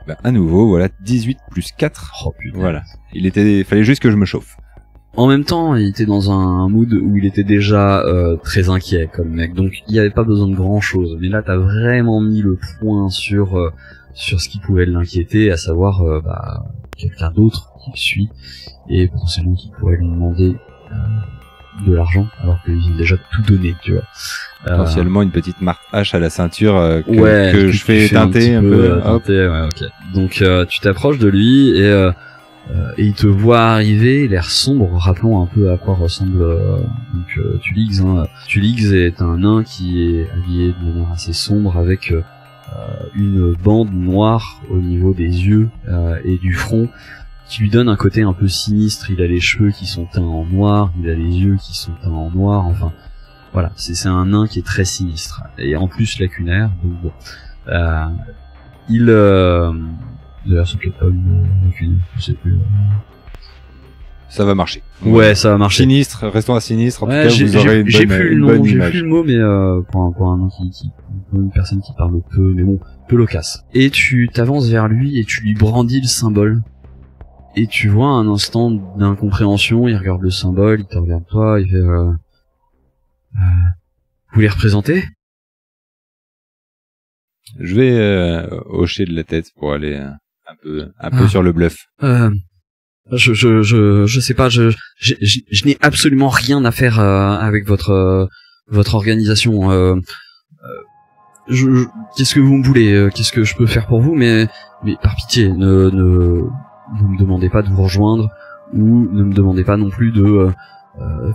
Bah à nouveau, voilà, 18 plus 4. Oh putain. Voilà. Fallait juste que je me chauffe. En même temps, il était dans un mood où il était déjà très inquiet comme mec, donc il n'y avait pas besoin de grand chose. Mais là, t'as vraiment mis le point sur ce qui pouvait l'inquiéter, à savoir quelqu'un d'autre qui le suit et potentiellement qui pourrait lui demander de l'argent alors qu'il a déjà tout donné, tu vois. Potentiellement une petite marque H à la ceinture que je fais teinter un peu. Teinter, ouais, ok. Donc tu t'approches de lui et et il te voit arriver, l'air sombre, rappelant un peu à quoi ressemble Tulix. Tulix est un nain qui est habillé de manière assez sombre avec une bande noire au niveau des yeux et du front qui lui donne un côté un peu sinistre. Il a les cheveux qui sont teints en noir, il a les yeux qui sont teints en noir, enfin voilà, c'est un nain qui est très sinistre et en plus lacunaire. Donc bon, d'ailleurs c'est peut-être pas une lacunaire, je sais plus. Ça va marcher. Ouais, ça va marcher. Sinistre, restons à sinistre. En Ouais, tout cas, vous aurez une bonne image. J'ai plus le mot, mais pour un nom une personne qui parle peu, mais bon, peu loquace. Et tu t'avances vers lui et tu lui brandis le symbole. Et tu vois un instant d'incompréhension. Il regarde le symbole, il te regarde toi, il fait vous les représentez? Je vais hocher de la tête pour aller un peu sur le bluff. Je sais pas, je n'ai absolument rien à faire avec votre organisation. Qu'est-ce que vous me voulez? Qu'est-ce que je peux faire pour vous? Mais par pitié, ne vous me demandez pas de vous rejoindre, ou ne me demandez pas non plus de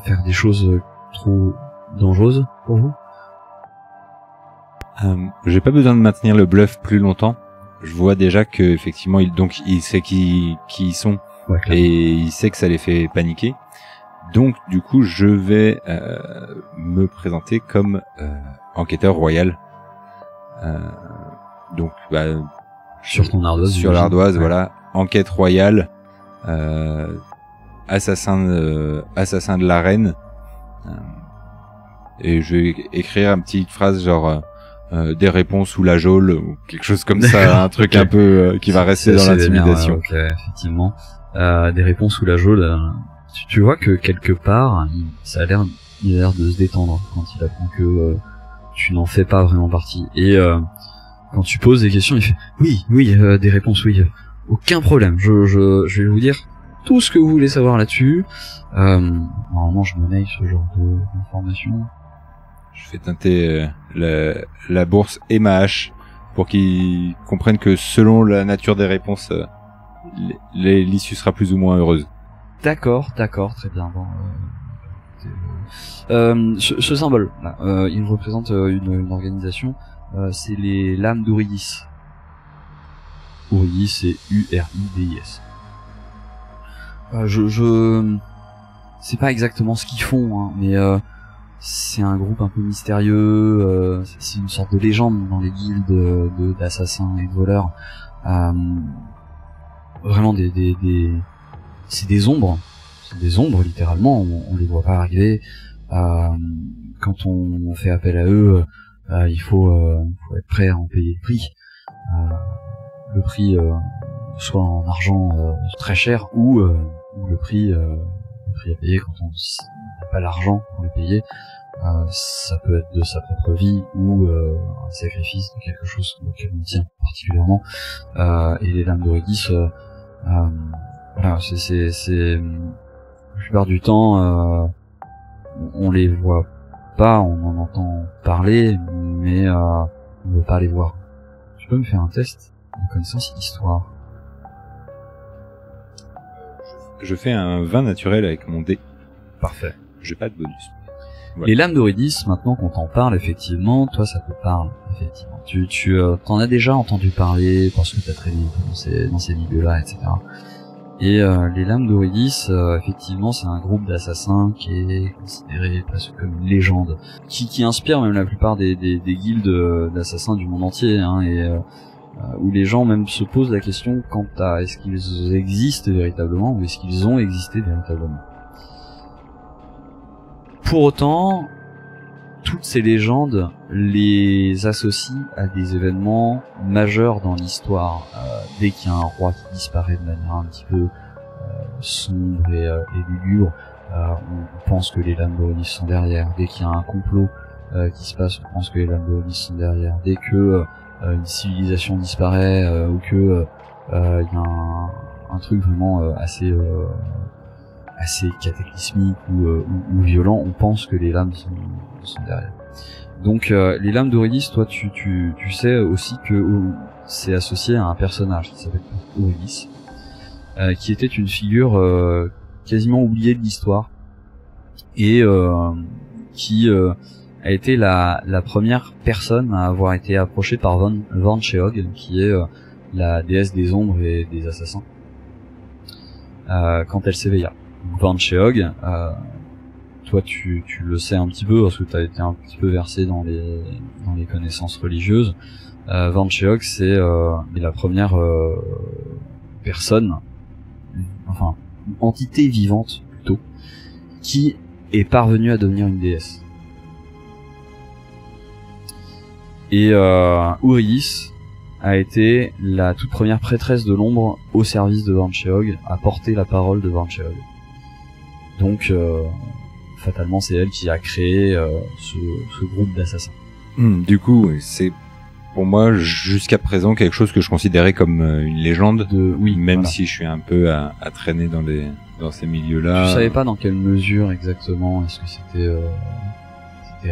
faire des choses trop dangereuses pour vous. J'ai pas besoin de maintenir le bluff plus longtemps. Je vois déjà que effectivement il sait qui ils sont. Ouais, et il sait que ça les fait paniquer. Donc du coup je vais me présenter comme enquêteur royal. Donc sur ton ardoise. Sur l'ardoise, ouais. Voilà, enquête royale, assassin de la reine. Et je vais écrire une petite phrase genre des réponses ou la geôle ou quelque chose comme ça, un truc un peu qui va rester dans l'intimidation. Ok, effectivement. Des réponses ou la geôle. Tu vois que quelque part, il a l'air de se détendre quand il apprend que tu n'en fais pas vraiment partie. Et quand tu poses des questions, il fait oui, des réponses, oui, aucun problème. Je vais vous dire tout ce que vous voulez savoir là-dessus. Normalement, je monnaie ce genre d'informations. Je fais teinter la bourse et ma hache pour qu'ils comprennent que selon la nature des réponses, l'issue sera plus ou moins heureuse. D'accord, très bien. Bon, ce symbole, là, il représente une organisation. C'est les lames d'Ouridis. Ouridis, c'est URIDIS. C'est pas exactement ce qu'ils font, hein, mais c'est un groupe un peu mystérieux. C'est une sorte de légende dans les guildes d'assassins et de voleurs. Vraiment c'est des ombres. C'est des ombres, littéralement. On les voit pas arriver. Quand on fait appel à eux, il faut être prêt à en payer le prix. Le prix, soit en argent très cher, ou le prix à payer quand on n'a pas l'argent pour le payer. Ça peut être de sa propre vie ou un sacrifice de quelque chose auquel on tient particulièrement. Et les lames d'Ouridis, voilà, c'est la plupart du temps, on les voit pas, on en entend parler, mais on veut pas les voir. Tu peux me faire un test de connaissance d'histoire? Je fais un 20 naturel avec mon dé. Parfait. J'ai pas de bonus. Voilà. Les lames d'Ouridis, maintenant qu'on t'en parle, effectivement, toi ça te parle, effectivement. Tu t'en as déjà entendu parler parce que t'as traîné dans ces milieux-là, etc. Et les lames d'Ouridis, effectivement, c'est un groupe d'assassins qui est considéré presque comme une légende, qui inspire même la plupart des guildes d'assassins du monde entier, hein, et où les gens même se posent la question quant à est-ce qu'ils existent véritablement ou est-ce qu'ils ont existé véritablement. Pour autant, toutes ces légendes les associent à des événements majeurs dans l'histoire. Dès qu'il y a un roi qui disparaît de manière un petit peu sombre et lugubre, on pense que les lames d'Ouridis sont derrière. Dès qu'il y a un complot qui se passe, on pense que les lames d'Ouridis sont derrière. Dès que une civilisation disparaît ou que il y a un truc vraiment assez cataclysmique ou violent, on pense que les lames sont derrière. Donc les lames d'Ouridis, toi tu sais aussi que c'est associé à un personnage qui s'appelle Ouridis, qui était une figure quasiment oubliée de l'histoire et qui a été la première personne à avoir été approchée par Van Sheog, qui est la déesse des ombres et des assassins, quand elle s'éveilla. Van Sheog, toi tu le sais un petit peu parce que tu as été un petit peu versé dans les connaissances religieuses. Van Sheog, c'est la première personne, enfin entité vivante plutôt, qui est parvenue à devenir une déesse. Et Uriis a été la toute première prêtresse de l'ombre au service de Van Sheog, à porter la parole de Van Sheog. Donc fatalement c'est elle qui a créé ce groupe d'assassins. Du coup, c'est pour moi jusqu'à présent quelque chose que je considérais comme une légende, même si je suis un peu à traîner dans ces milieux-là. Je savais pas dans quelle mesure exactement, est-ce que c'était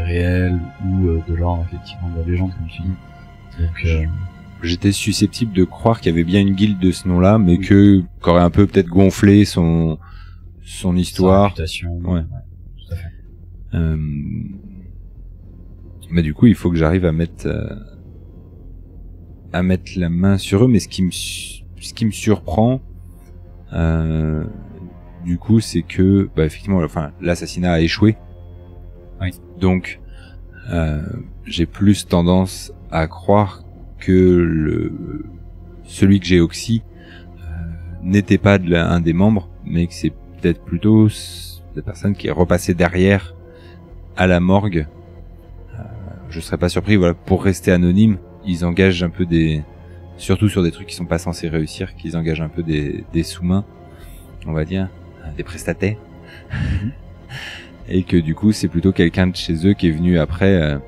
réel ou de l'ordre effectivement de la légende comme tu dis. Donc j'étais susceptible de croire qu'il y avait bien une guilde de ce nom-là, mais qu'aurait un peu peut-être gonflé son histoire. Sa réputation. Ouais. Tout à fait. Mais du coup, il faut que j'arrive à mettre la main sur eux. Mais ce qui me surprend, du coup, c'est que, effectivement, enfin, l'assassinat a échoué. Oui. Donc, j'ai plus tendance à croire que celui que j'ai oxy n'était pas un des membres, mais que c'est peut-être plutôt la personne qui est repassée derrière à la morgue. Je serais pas surpris, voilà, pour rester anonyme, ils engagent un peu surtout sur des trucs qui sont pas censés réussir, qu'ils engagent un peu des sous-mains, on va dire, des prestataires. Et que du coup, c'est plutôt quelqu'un de chez eux qui est venu après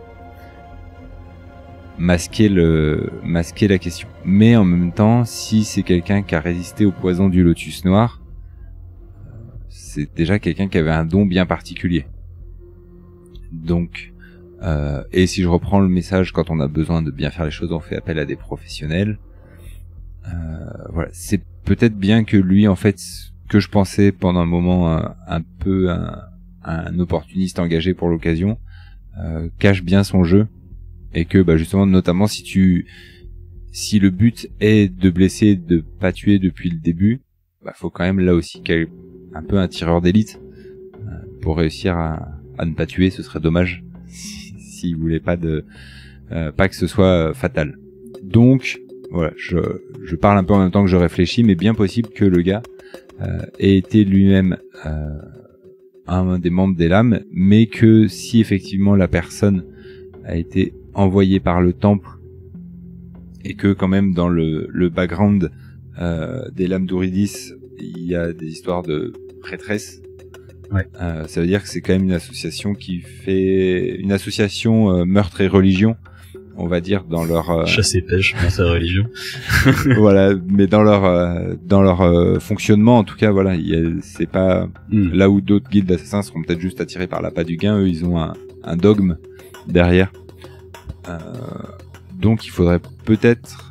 masquer la question. Mais en même temps, si c'est quelqu'un qui a résisté au poison du lotus noir, c'est déjà quelqu'un qui avait un don bien particulier. Donc, et si je reprends le message, quand on a besoin de bien faire les choses, on fait appel à des professionnels. Voilà, c'est peut-être bien que lui, en fait, que je pensais pendant un moment un peu un opportuniste engagé pour l'occasion, cache bien son jeu, et que justement, notamment si le but est de blesser, de pas tuer depuis le début, faut quand même là aussi un peu un tireur d'élite pour réussir à ne pas tuer. Ce serait dommage s'il voulait pas que ce soit fatal. Donc voilà, je parle un peu en même temps que je réfléchis, mais bien possible que le gars ait été lui-même un des membres des lames, mais que si effectivement la personne a été envoyée par le temple et que quand même dans le background des lames d'Ouridis il y a des histoires de prêtresses. Ouais. Ça veut dire que c'est quand même une association meurtre et religion, on va dire, dans leur chasse et pêche dans sa religion. Voilà, mais dans leur fonctionnement en tout cas, voilà, c'est pas là où d'autres guildes d'assassins seront peut-être juste attirés par l'appât du gain, eux ils ont un dogme derrière. Donc il faudrait peut-être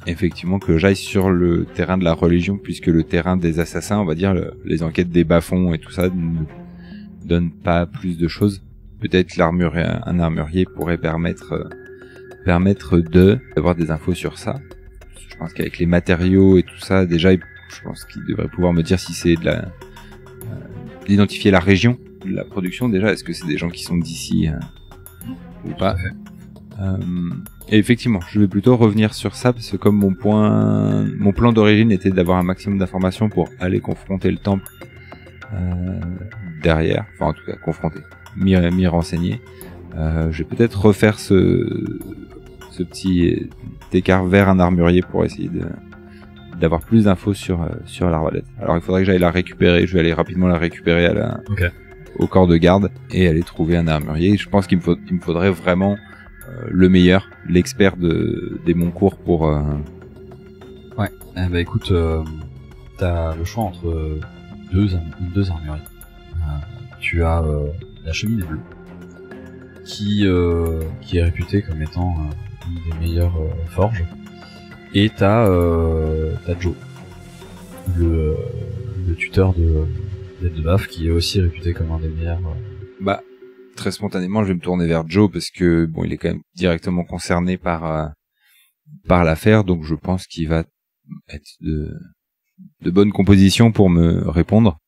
effectivement que j'aille sur le terrain de la religion, puisque le terrain des assassins, on va dire, les enquêtes des bas-fonds et tout ça ne donnent pas plus de choses. Peut-être un armurier pourrait permettre d'avoir des infos sur ça. Je pense qu'avec les matériaux et tout ça, déjà, je pense qu'il devrait pouvoir me dire si c'est d'identifier la région de la production déjà. Est-ce que c'est des gens qui sont d'ici ou pas? Et effectivement, je vais plutôt revenir sur ça, parce que comme mon plan d'origine était d'avoir un maximum d'informations pour aller confronter le temple derrière, enfin en tout cas confronter, m'y renseigner. Je vais peut-être refaire ce petit écart vers un armurier pour essayer d'avoir plus d'infos sur l'arbalète. Alors il faudrait que j'aille la récupérer, je vais aller rapidement la récupérer au corps de garde et aller trouver un armurier. Je pense qu'il me faudrait vraiment le meilleur, l'expert des Moncourt pour... Ouais, écoute, t'as le choix entre deux armureries. Tu as la cheminée bleue, qui est réputée comme étant une des meilleures forges, et t'as Joe, le tuteur d'Eldebaf, qui est aussi réputé comme un des meilleurs. Bah, très spontanément, je vais me tourner vers Joe parce que bon, il est quand même directement concerné par l'affaire, donc je pense qu'il va être de bonne composition pour me répondre.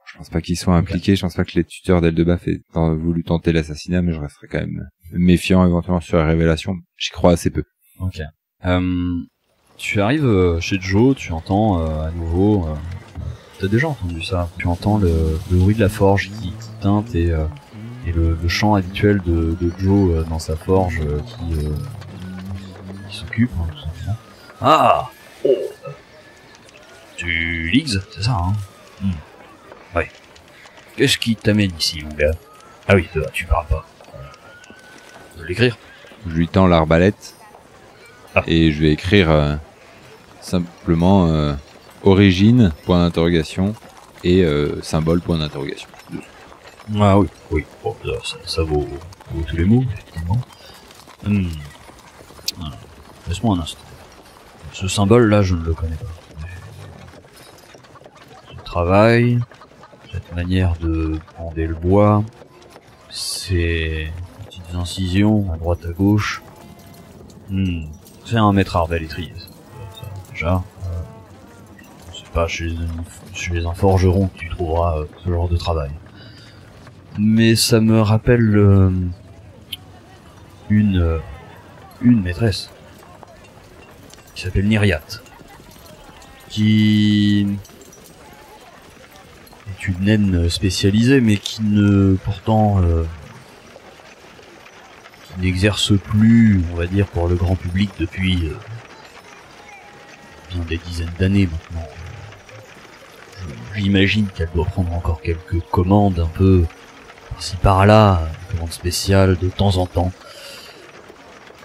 Je pense pas qu'il soit impliqué, je pense pas que les tuteurs d'Eldebaf aient voulu tenter l'assassinat, mais je resterai quand même méfiant éventuellement sur la révélation. J'y crois assez peu. Ok. Tu arrives chez Joe, tu entends à nouveau, t'as déjà entendu ça, tu entends le bruit de la forge qui teinte et le chant habituel de Joe dans sa forge qui s'occupe, hein, tout simplement. Ah, oh, tu ligues, c'est ça, hein? Ouais. Qu'est-ce qui t'amène ici, mon gars? Ah oui, tu parles pas. De l'écrire. Je lui tends l'arbalète et je vais écrire simplement origine, point d'interrogation, et symbole, point d'interrogation. Ah oui, oui. Bon, ça vaut tous les mots, effectivement. Voilà. Laisse-moi un instant. Ce symbole-là, je ne le connais pas. Ce travail, cette manière de bander le bois, ces petites incisions à droite à gauche. C'est un maître art d'électrier. Déjà, c'est pas chez un forgeron que tu trouveras ce genre de travail. Mais ça me rappelle une maîtresse qui s'appelle Nyriat, qui est une naine spécialisée, mais qui pourtant qui n'exerce plus, on va dire, pour le grand public depuis bien des dizaines d'années maintenant. J'imagine qu'elle doit prendre encore quelques commandes un peu par-ci par-là, des commandes spéciales de temps en temps.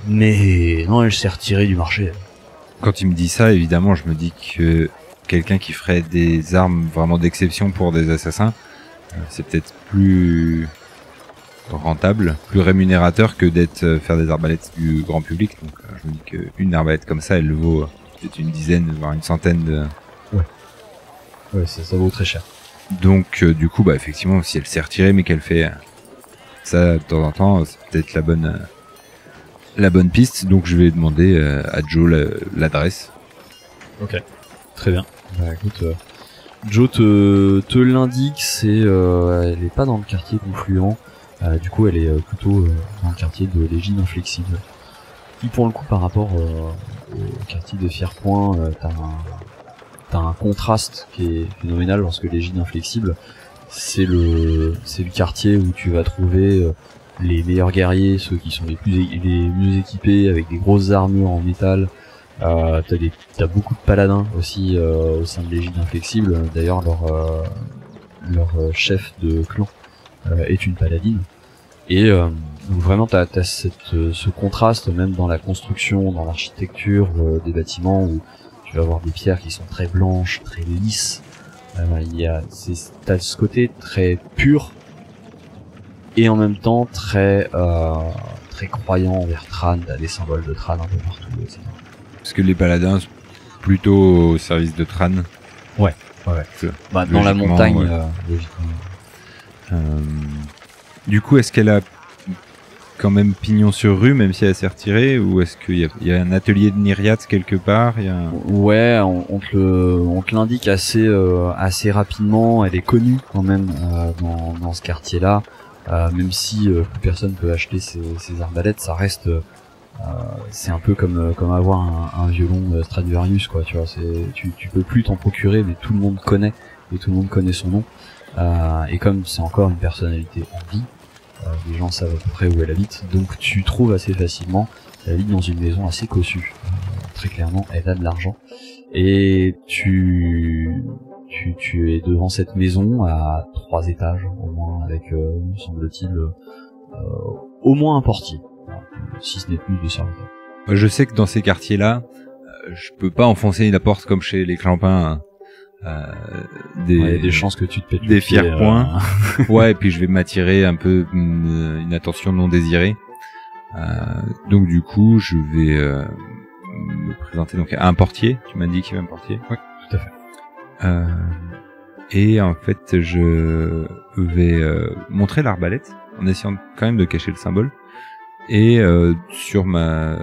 Mais non, elle s'est retirée du marché. Quand il me dit ça, évidemment, je me dis que quelqu'un qui ferait des armes vraiment d'exception pour des assassins, c'est peut-être plus rentable, plus rémunérateur que faire des arbalètes du grand public. Donc je me dis qu'une arbalète comme ça, elle vaut peut-être une dizaine, voire une centaine de... Ouais, ça vaut très cher. Donc du coup, bah effectivement, si elle s'est retirée, mais qu'elle fait ça de temps en temps, c'est peut-être la bonne piste. Donc je vais demander à Joe l'adresse. Ok, très bien. Bah écoute, Joe te l'indique, elle est pas dans le quartier Confluent. Du coup, elle est plutôt dans le quartier de Légine Inflexible. Qui, pour le coup, par rapport au quartier de Fierpoint, t'as un contraste qui est phénoménal, lorsque Légine Inflexible, c'est le quartier où tu vas trouver les meilleurs guerriers, ceux qui sont les mieux équipés, avec des grosses armures en métal. T'as beaucoup de paladins aussi au sein de Légine Inflexible. D'ailleurs, leur chef de clan est une paladine. Et donc vraiment t'as ce contraste même dans la construction, dans l'architecture des bâtiments, où tu vas avoir des pierres qui sont très blanches, très lisses. T'as ce côté très pur et en même temps très croyant envers Tran. T'as des symboles de Tran un peu partout, etc. Parce que les paladins sont plutôt au service de Tran. Ouais. Bah, dans la montagne, ouais. logiquement. Du coup, est-ce qu'elle a quand même pignon sur rue, même si elle s'est retirée, ou est-ce qu'il y a un atelier de Nyriat quelque part? Ouais, on te l'indique assez rapidement. Elle est connue quand même dans ce quartier-là, même si plus personne peut acheter ses arbalètes. Ça reste, c'est un peu comme avoir un violon Stradivarius, quoi. Tu vois, tu peux plus t'en procurer, mais tout le monde connaît et tout le monde connaît son nom. Et comme c'est encore une personnalité en vie, les gens savent à peu près où elle habite, donc tu trouves assez facilement. Elle habite dans une maison assez cossue. Très clairement, elle a de l'argent. Et tu es devant cette maison à 3 étages au moins, avec semble-t-il au moins un portier, si ce n'est plus de serviteur. Je sais que dans ces quartiers-là, je peux pas enfoncer la porte comme chez les clampins. Des chances que tu te pètes des Fierpoints. Ouais, et puis je vais m'attirer un peu une attention non désirée. Donc du coup, je vais me présenter donc à un portier. Tu m'as dit qu'il y avait un portier. Ouais, Tout à fait. Et en fait, je vais montrer l'arbalète en essayant quand même de cacher le symbole. Et sur mon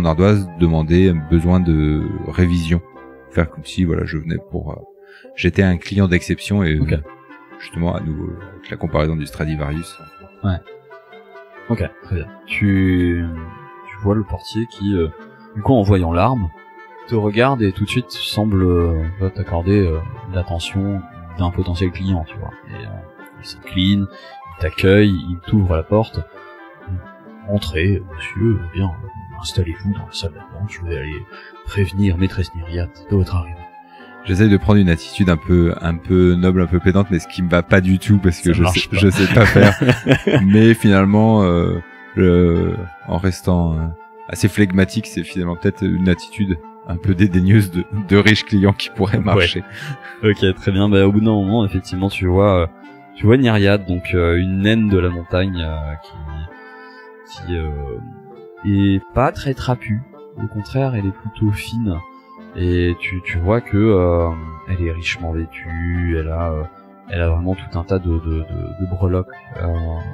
ardoise, demander besoin de révision. Faire comme si voilà, je venais pour... j'étais un client d'exception et justement à nouveau avec la comparaison du Stradivarius. Ouais. Ok, très bien. Tu vois le portier qui, du coup, en voyant l'arme, te regarde et tout de suite semble t'accorder l'attention d'un potentiel client, tu vois. Et il s'incline, il t'accueille, il t'ouvre la porte. Entrez, monsieur, bien, installez-vous dans la salle d'attente, je vais aller prévenir maîtresse Myriate de votre arrivée. J'essaye de prendre une attitude un peu noble, un peu pédante, mais ce qui me va pas du tout parce que je sais pas faire. Mais finalement, en restant assez flegmatique, c'est finalement peut-être une attitude un peu dédaigneuse de riches clients qui pourraient marcher. Ouais. Ok, très bien. Bah, au bout d'un moment, effectivement, tu vois Nyriade, donc une naine de la montagne qui est pas très trapue. Au contraire, elle est plutôt fine. Et tu vois que elle est richement vêtue. Elle a vraiment tout un tas de breloques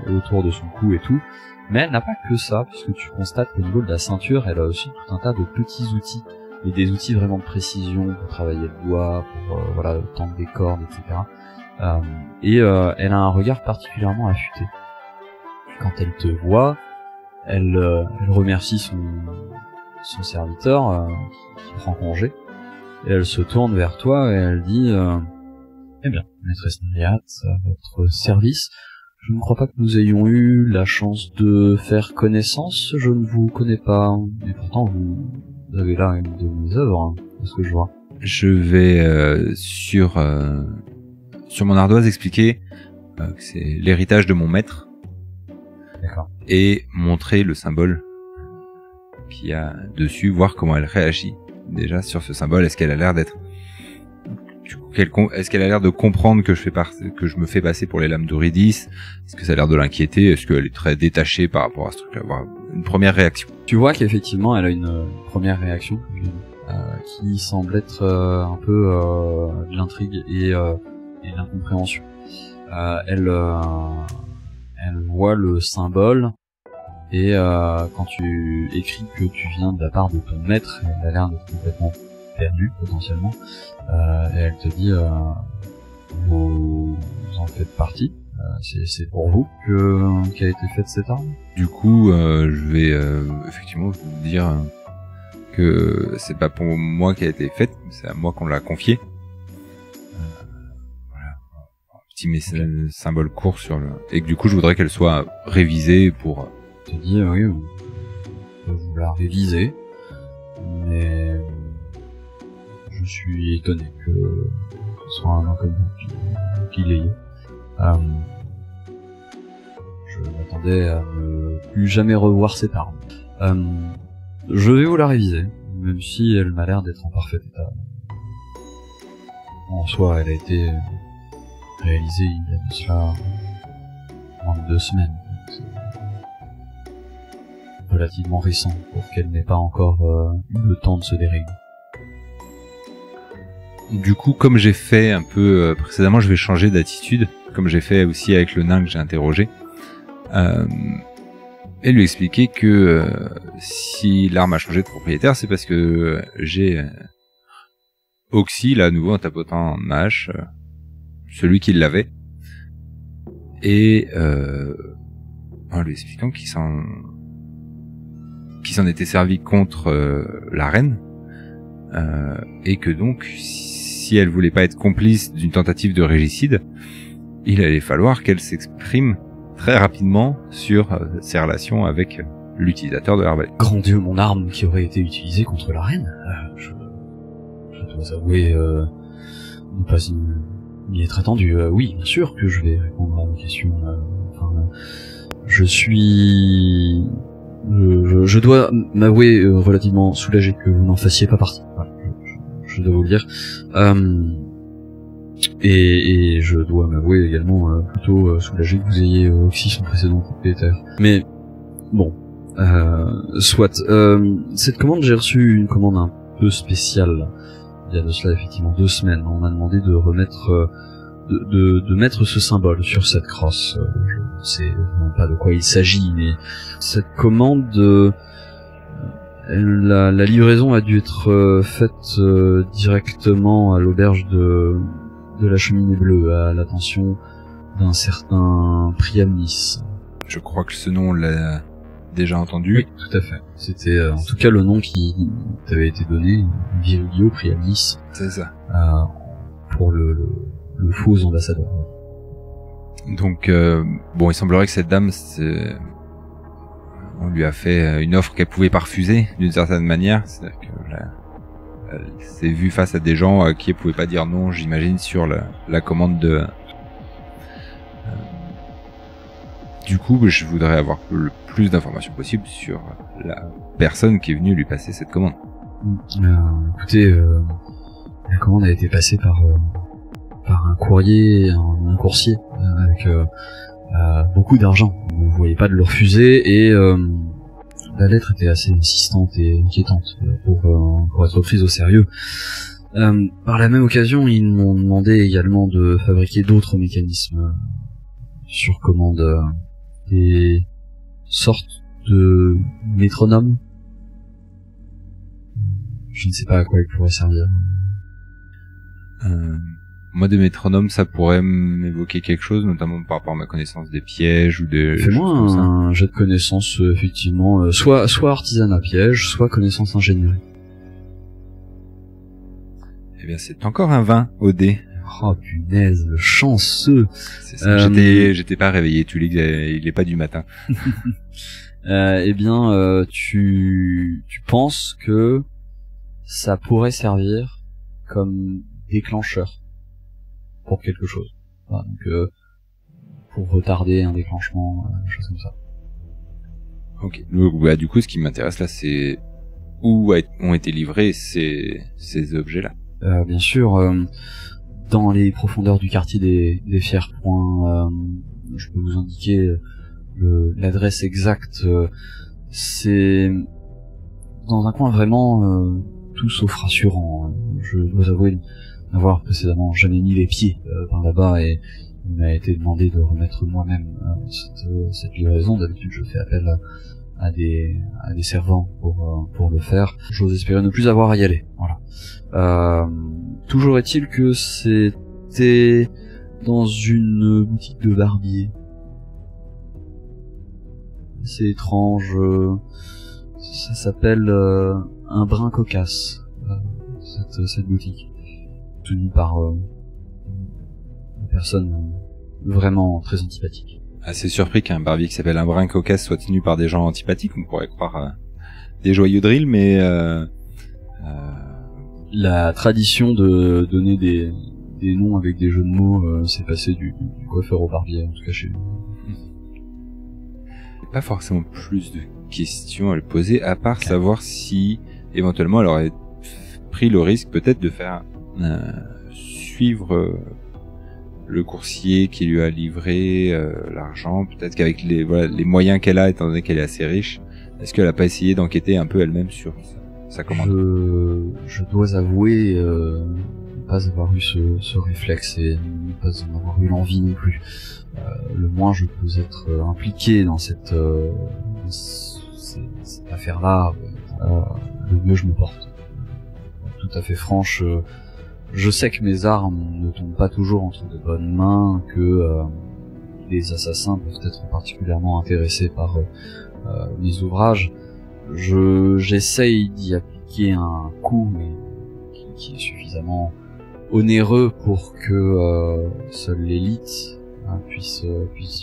autour de son cou et tout. Mais elle n'a pas que ça, parce que tu constates qu'au niveau de la ceinture, elle a aussi tout un tas de petits outils. Et des outils vraiment de précision pour travailler le bois, pour tendre des cordes, etc. Elle a un regard particulièrement affûté. Quand elle te voit, elle remercie son serviteur qui prend congé, et elle se tourne vers toi et elle dit eh bien, maîtresse Myriate, à votre service. Je ne crois pas que nous ayons eu la chance de faire connaissance. Je ne vous connais pas, et pourtant vous avez là une de mes œuvres, c'est ce que je vois. Je vais sur mon ardoise expliquer que c'est l'héritage de mon maître. D'accord. Et montrer le symbole qu'il y a dessus, voir comment elle réagit déjà sur ce symbole. Est-ce qu'elle a l'air d'être, est-ce qu'elle a l'air de comprendre que je me fais passer pour les lames d'Eurydice? Est-ce que ça a l'air de l'inquiéter? Est-ce qu'elle est très détachée par rapport à ce truc-là? Avoir une première réaction. Tu vois qu'effectivement, elle a une première réaction qui semble être un peu de l'intrigue et de l'incompréhension. Elle voit le symbole. Et quand tu écris que tu viens de la part de ton maître, elle a l'air d'être complètement perdue potentiellement. Et elle te dit vous en faites partie. C'est pour vous qu'a été faite cette arme. Du coup, je vais effectivement vous dire que c'est pas pour moi qu'elle a été faite, c'est à moi qu'on l'a confiée. Voilà, un petit symbole court sur et que du coup je voudrais qu'elle soit révisée pour. Je te dis oui, on peut vous la réviser, mais je suis étonné que ce soit un homme comme vous qui l'ayez. Je m'attendais à ne plus jamais revoir cette arme. Je vais vous la réviser, même si elle m'a l'air d'être en parfait état. En soi, elle a été réalisée il y a de cela moins de 2 semaines. Relativement récent pour qu'elle n'ait pas encore eu le temps de se dérégler. Du coup, comme j'ai fait un peu précédemment, je vais changer d'attitude, comme j'ai fait aussi avec le nain que j'ai interrogé, et lui expliquer que si l'arme a changé de propriétaire, c'est parce que j'ai Oxy, là, à nouveau en tapotant en hache, celui qui l'avait, et en lui expliquant qu'il s'en était servi contre la reine, et que donc si elle voulait pas être complice d'une tentative de régicide, il allait falloir qu'elle s'exprime très rapidement sur ses relations avec l'utilisateur de l'arbalète. Grand Dieu, mon arme qui aurait été utilisée contre la reine. Je dois avouer ne pas y être attendu. Oui, bien sûr que je vais répondre à vos questions. Je dois m'avouer relativement soulagé que vous n'en fassiez pas partie. Voilà, je dois vous le dire. Et je dois m'avouer également plutôt soulagé que vous ayez aussi son précédent propriétaire. Mais bon, soit. Cette commande, j'ai reçu une commande un peu spéciale. il y a de cela effectivement 2 semaines, on m'a demandé de remettre de mettre ce symbole sur cette crosse. Je ne sais vraiment pas de quoi il s'agit, mais cette commande, la livraison a dû être faite directement à l'auberge de la Cheminée Bleue, à l'attention d'un certain Priamnis. Je crois que ce nom on l'a déjà entendu. Oui, tout à fait. C'était en tout cas le nom qui t'avait été donné, Virilio Priamnis. C'est ça. Pour le faux ambassadeur. Donc, bon, il semblerait que cette dame, on lui a fait une offre qu'elle pouvait pas refuser, d'une certaine manière. C'est-à-dire que elle s'est vue face à des gens à qui elle pouvait pas dire non, j'imagine, sur la commande de... Du coup, je voudrais avoir le plus d'informations possible sur la personne qui est venue lui passer cette commande. Écoutez, la commande a été passée par un courrier, un coursier, avec beaucoup d'argent. Vous ne voyez pas de le refuser, et la lettre était assez insistante et inquiétante pour être prise au sérieux. Par la même occasion, ils m'ont demandé également de fabriquer d'autres mécanismes sur commande, des sortes de métronomes. Je ne sais pas à quoi ils pourraient servir. Moi, de métronome, ça pourrait m'évoquer quelque chose, notamment par rapport à ma connaissance des pièges ou des... Fais-moi un jet de connaissance, effectivement, soit artisanat piège, soit connaissance ingénierie. Eh bien, c'est encore un 20 au dé. Oh punaise, le chanceux. C'est ça. J'étais pas réveillé, tu dis il est pas du matin. Eh bien, tu penses que ça pourrait servir comme déclencheur pour quelque chose. Voilà, donc pour retarder un déclenchement, chose comme ça. Ok. Donc, du coup, ce qui m'intéresse là, c'est où ont été livrés ces objets-là. Bien sûr, dans les profondeurs du quartier des Fierpoints, je peux vous indiquer l'adresse exacte. C'est dans un coin vraiment tout sauf rassurant. Je dois avouer n'avoir précédemment jamais mis les pieds par là-bas, et il m'a été demandé de remettre moi-même cette livraison. D'habitude, je fais appel à des servants pour le faire. J'ose espérer ne plus avoir à y aller. Voilà. Toujours est-il que c'était dans une boutique de barbier. C'est étrange. Ça s'appelle un brin cocasse, cette boutique, tenue par une personne vraiment très antipathique. Assez surpris qu'un barbier qui s'appelle un brin cocasse soit tenu par des gens antipathiques. On pourrait croire des joyeux drills, mais la tradition de donner des noms avec des jeux de mots s'est passée du coiffeur au barbier, en tout cas chez nous. Pas forcément plus de questions à le poser, à part savoir si éventuellement elle aurait pris le risque peut-être de faire suivre le coursier qui lui a livré l'argent. Peut-être qu'avec les moyens qu'elle a, étant donné qu'elle est assez riche, est-ce qu'elle a pas essayé d'enquêter un peu elle-même sur sa commande? Je dois avouer ne pas avoir eu ce réflexe, et ne pas en avoir eu l'envie non plus. Le moins je peux être impliqué dans cette affaire-là, le mieux je me porte. Tout à fait franche, je sais que mes armes ne tombent pas toujours entre de bonnes mains, que les assassins peuvent être particulièrement intéressés par mes ouvrages. J'essaye d'y appliquer un coup, mais qui est suffisamment onéreux pour que seule l'élite puisse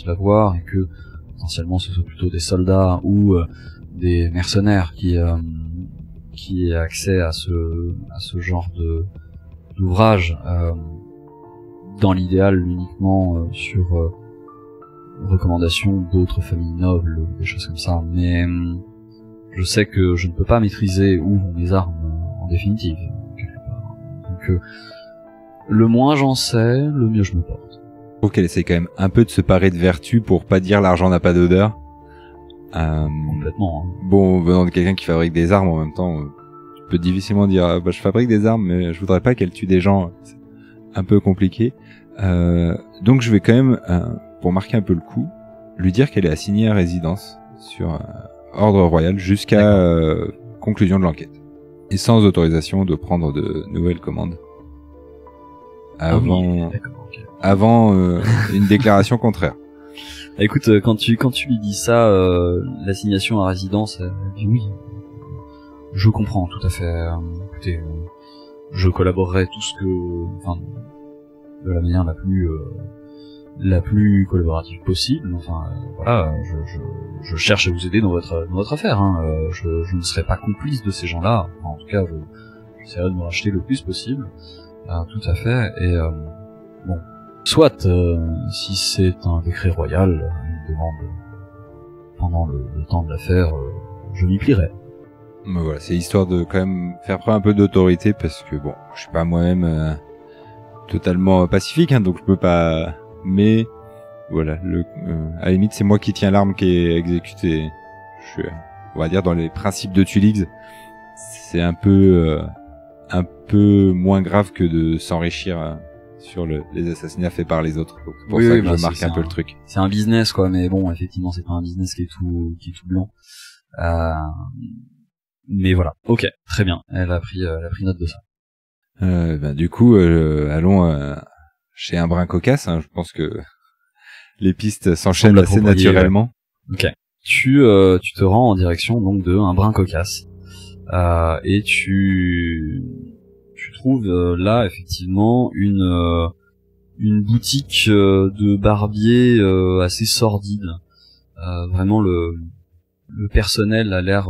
l'avoir, et que potentiellement ce soit plutôt des soldats ou des mercenaires qui aient accès à ce genre d'ouvrage, dans l'idéal uniquement sur recommandation d'autres familles nobles, des choses comme ça. Mais je sais que je ne peux pas maîtriser où vont mes armes en définitive, quelque part. Donc le moins j'en sais, le mieux je me porte. Je trouve qu'elle essaie quand même un peu de se parer de vertu pour pas dire l'argent n'a pas d'odeur. Complètement. Hein. Bon, venant de quelqu'un qui fabrique des armes, en même temps, peut difficilement dire je fabrique des armes mais je voudrais pas qu'elles tuent des gens, c'est un peu compliqué. Donc je vais quand même, pour marquer un peu le coup, lui dire qu'elle est assignée à résidence sur ordre royal jusqu'à conclusion de l'enquête. Et sans autorisation de prendre de nouvelles commandes. Avant une déclaration contraire. Écoute, quand tu lui dis ça, l'assignation à résidence, elle dit oui. Je comprends tout à fait. Écoutez, je collaborerai de la manière la plus collaborative possible. Voilà, je cherche à vous aider dans votre affaire. Je ne serai pas complice de ces gens-là. En tout cas, j'essaierai de me racheter le plus possible. Tout à fait. Et bon, soit si c'est un décret royal, une demande pendant le temps de l'affaire, je m'y plierai. Mais voilà, c'est histoire de quand même faire preuve un peu d'autorité parce que bon, je suis pas moi-même totalement pacifique, donc je peux pas. Mais voilà, à la limite, c'est moi qui tiens l'arme qui est exécutée. Je suis, on va dire, dans les principes de Tulix, c'est un peu moins grave que de s'enrichir sur les assassinats faits par les autres. Donc c'est pour ça que je marque un peu le truc. C'est un business, quoi, mais bon, effectivement, c'est pas un business qui est tout blanc. Mais voilà, ok, très bien. Elle a pris note de ça. Du coup, allons chez un brin cocasse. Je pense que les pistes s'enchaînent assez naturellement. Ouais. Ok. Tu te rends en direction donc de un brin cocasse. Et tu trouves là effectivement une boutique de barbier assez sordide. Vraiment le personnel a l'air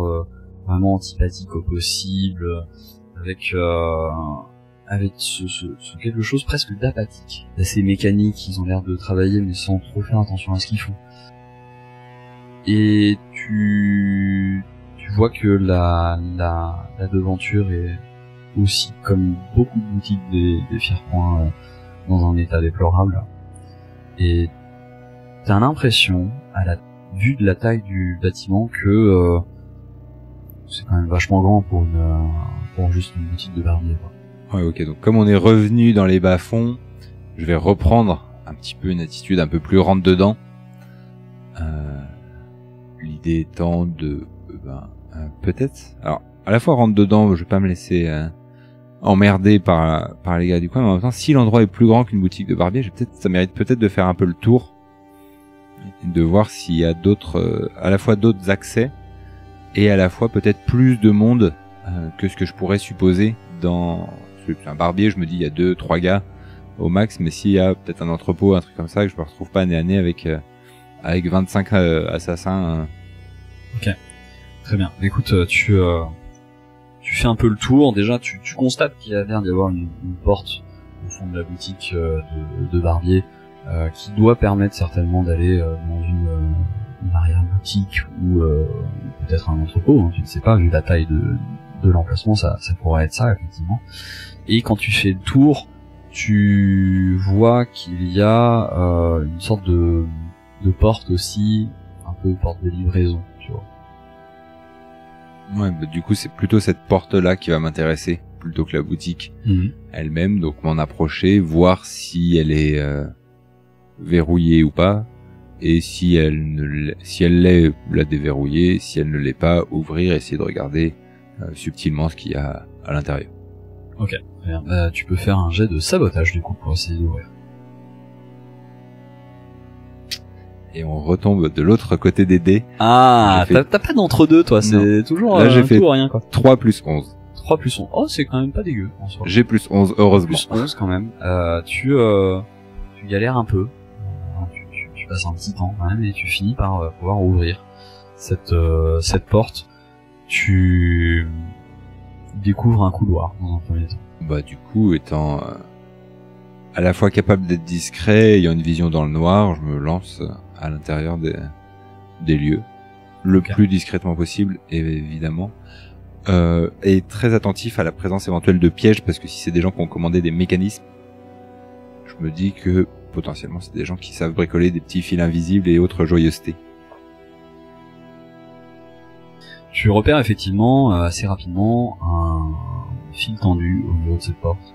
vraiment antipathique au possible, avec ce quelque chose presque d'apathique, d'assez mécanique. Ils ont l'air de travailler mais sans trop faire attention à ce qu'ils font. Et tu vois que la devanture est aussi, comme beaucoup de boutiques des Fiers-Points, dans un état déplorable. Et t'as l'impression, à la vue de la taille du bâtiment, que c'est quand même vachement grand pour juste une boutique de barbier, quoi. Ouais, ok. Donc comme on est revenu dans les bas-fonds, je vais reprendre un petit peu une attitude un peu plus rentre dedans. L'idée étant de peut-être, alors à la fois rentre dedans, je vais pas me laisser emmerder par les gars du coin, mais en même temps, si l'endroit est plus grand qu'une boutique de barbier, ça mérite peut-être de faire un peu le tour, de voir s'il y a d'autres, à la fois d'autres accès et à la fois peut-être plus de monde que ce que je pourrais supposer dans un barbier. Je me dis il y a 2-3 gars au max, mais s'il y a peut-être un entrepôt, un truc comme ça, que je me retrouve pas nez à nez avec 25 assassins. Ok, très bien. Écoute, tu fais un peu le tour. Déjà, tu constates qu'il y a l'air d'y avoir une porte au fond de la boutique de barbier qui doit permettre certainement d'aller dans une arrière-boutique ou peut-être un entrepôt, hein, tu ne sais pas, vu la taille de l'emplacement, ça pourrait être ça, effectivement. Et quand tu fais le tour, tu vois qu'il y a une sorte de porte aussi, un peu porte de livraison, tu vois. Ouais, du coup, c'est plutôt cette porte-là qui va m'intéresser, plutôt que la boutique elle-même. Donc, m'en approcher, voir si elle est verrouillée ou pas, et si elle l'est, la déverrouiller, si elle ne l'est pas, ouvrir, essayer de regarder subtilement ce qu'il y a à l'intérieur. Ok, très bien. Tu peux faire un jet de sabotage du coup pour essayer d'ouvrir. Et on retombe de l'autre côté des dés. Ah, t'as pas d'entre-deux, toi, c'est toujours là, j'ai fait tout ou rien, quoi. 3 plus 11. 3 plus 11. Oh, c'est quand même pas dégueu, en soi. J'ai plus 11, heureusement. Plus 11, quand même. Tu galères un peu. Tu passes un petit temps, quand même, et tu finis par pouvoir ouvrir cette porte. Tu découvres un couloir, dans un premier temps. Bah, du coup, étant à la fois capable d'être discret, ayant une vision dans le noir, je me lance à l'intérieur des lieux, le plus discrètement possible, évidemment, et très attentif à la présence éventuelle de pièges, parce que si c'est des gens qui ont commandé des mécanismes, je me dis que potentiellement c'est des gens qui savent bricoler des petits fils invisibles et autres joyeusetés. Tu repères effectivement assez rapidement un fil tendu au niveau de cette porte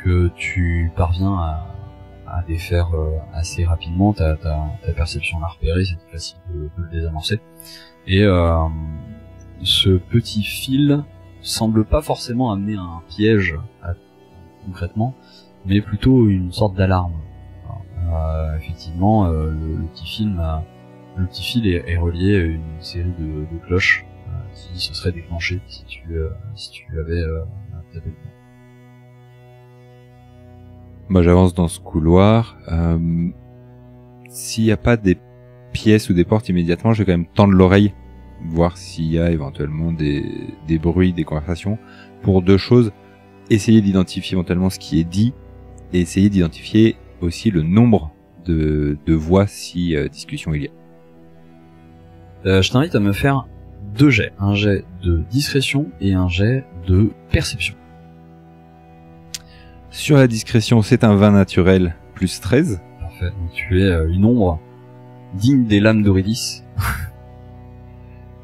que tu parviens à défaire assez rapidement. Ta perception l'a repéré, c'était facile de le désamorcer. Et ce petit fil semble pas forcément amener un piège concrètement, mais plutôt une sorte d'alarme. Effectivement, le petit fil est relié à une série de cloches qui se seraient déclenchées si tu avais tapé dedans. Moi, j'avance dans ce couloir. S'il n'y a pas des pièces ou des portes immédiatement, je vais quand même tendre l'oreille, voir s'il y a éventuellement des bruits, des conversations. Pour deux choses, essayer d'identifier éventuellement ce qui est dit et essayer d'identifier aussi le nombre de voix si discussion il y a. Je t'invite à me faire 2 jets. Un jet de discrétion et un jet de perception. Sur la discrétion, c'est un 20 naturel plus 13. Parfait. Donc tu es une ombre digne des lames d'Aurélis.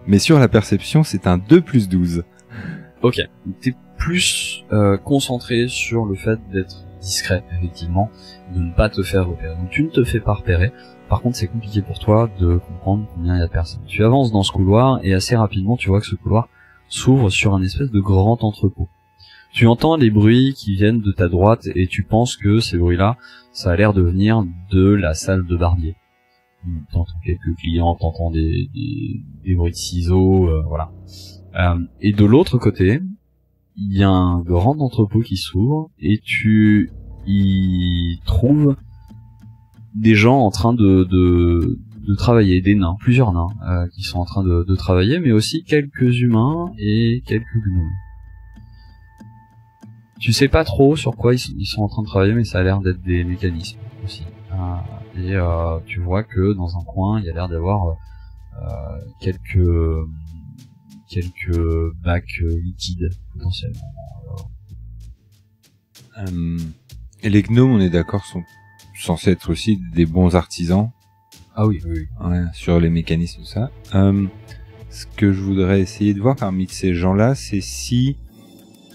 Mais sur la perception, c'est un 2 plus 12. Ok. T'es plus concentré sur le fait d'être discret, effectivement, de ne pas te faire repérer. Donc tu ne te fais pas repérer. Par contre, c'est compliqué pour toi de comprendre combien il y a de personnes. Tu avances dans ce couloir et assez rapidement, tu vois que ce couloir s'ouvre sur un espèce de grand entrepôt. Tu entends les bruits qui viennent de ta droite et tu penses que ces bruits-là, ça a l'air de venir de la salle de barbier. T'entends quelques clients, t'entends des bruits de ciseaux, voilà. Et de l'autre côté, il y a un grand entrepôt qui s'ouvre et tu y trouves des gens en train de travailler, des nains, plusieurs nains qui sont en train de travailler, mais aussi quelques humains et quelques gnomes. Tu sais pas trop sur quoi ils sont en train de travailler, mais ça a l'air d'être des mécanismes aussi. Et tu vois que dans un coin, il y a l'air d'avoir quelques bacs liquides potentiellement. Et les gnomes, on est d'accord, sont censés être aussi des bons artisans. Ah oui, oui. Ouais, sur les mécanismes, tout ça. Ce que je voudrais essayer de voir parmi ces gens-là, c'est si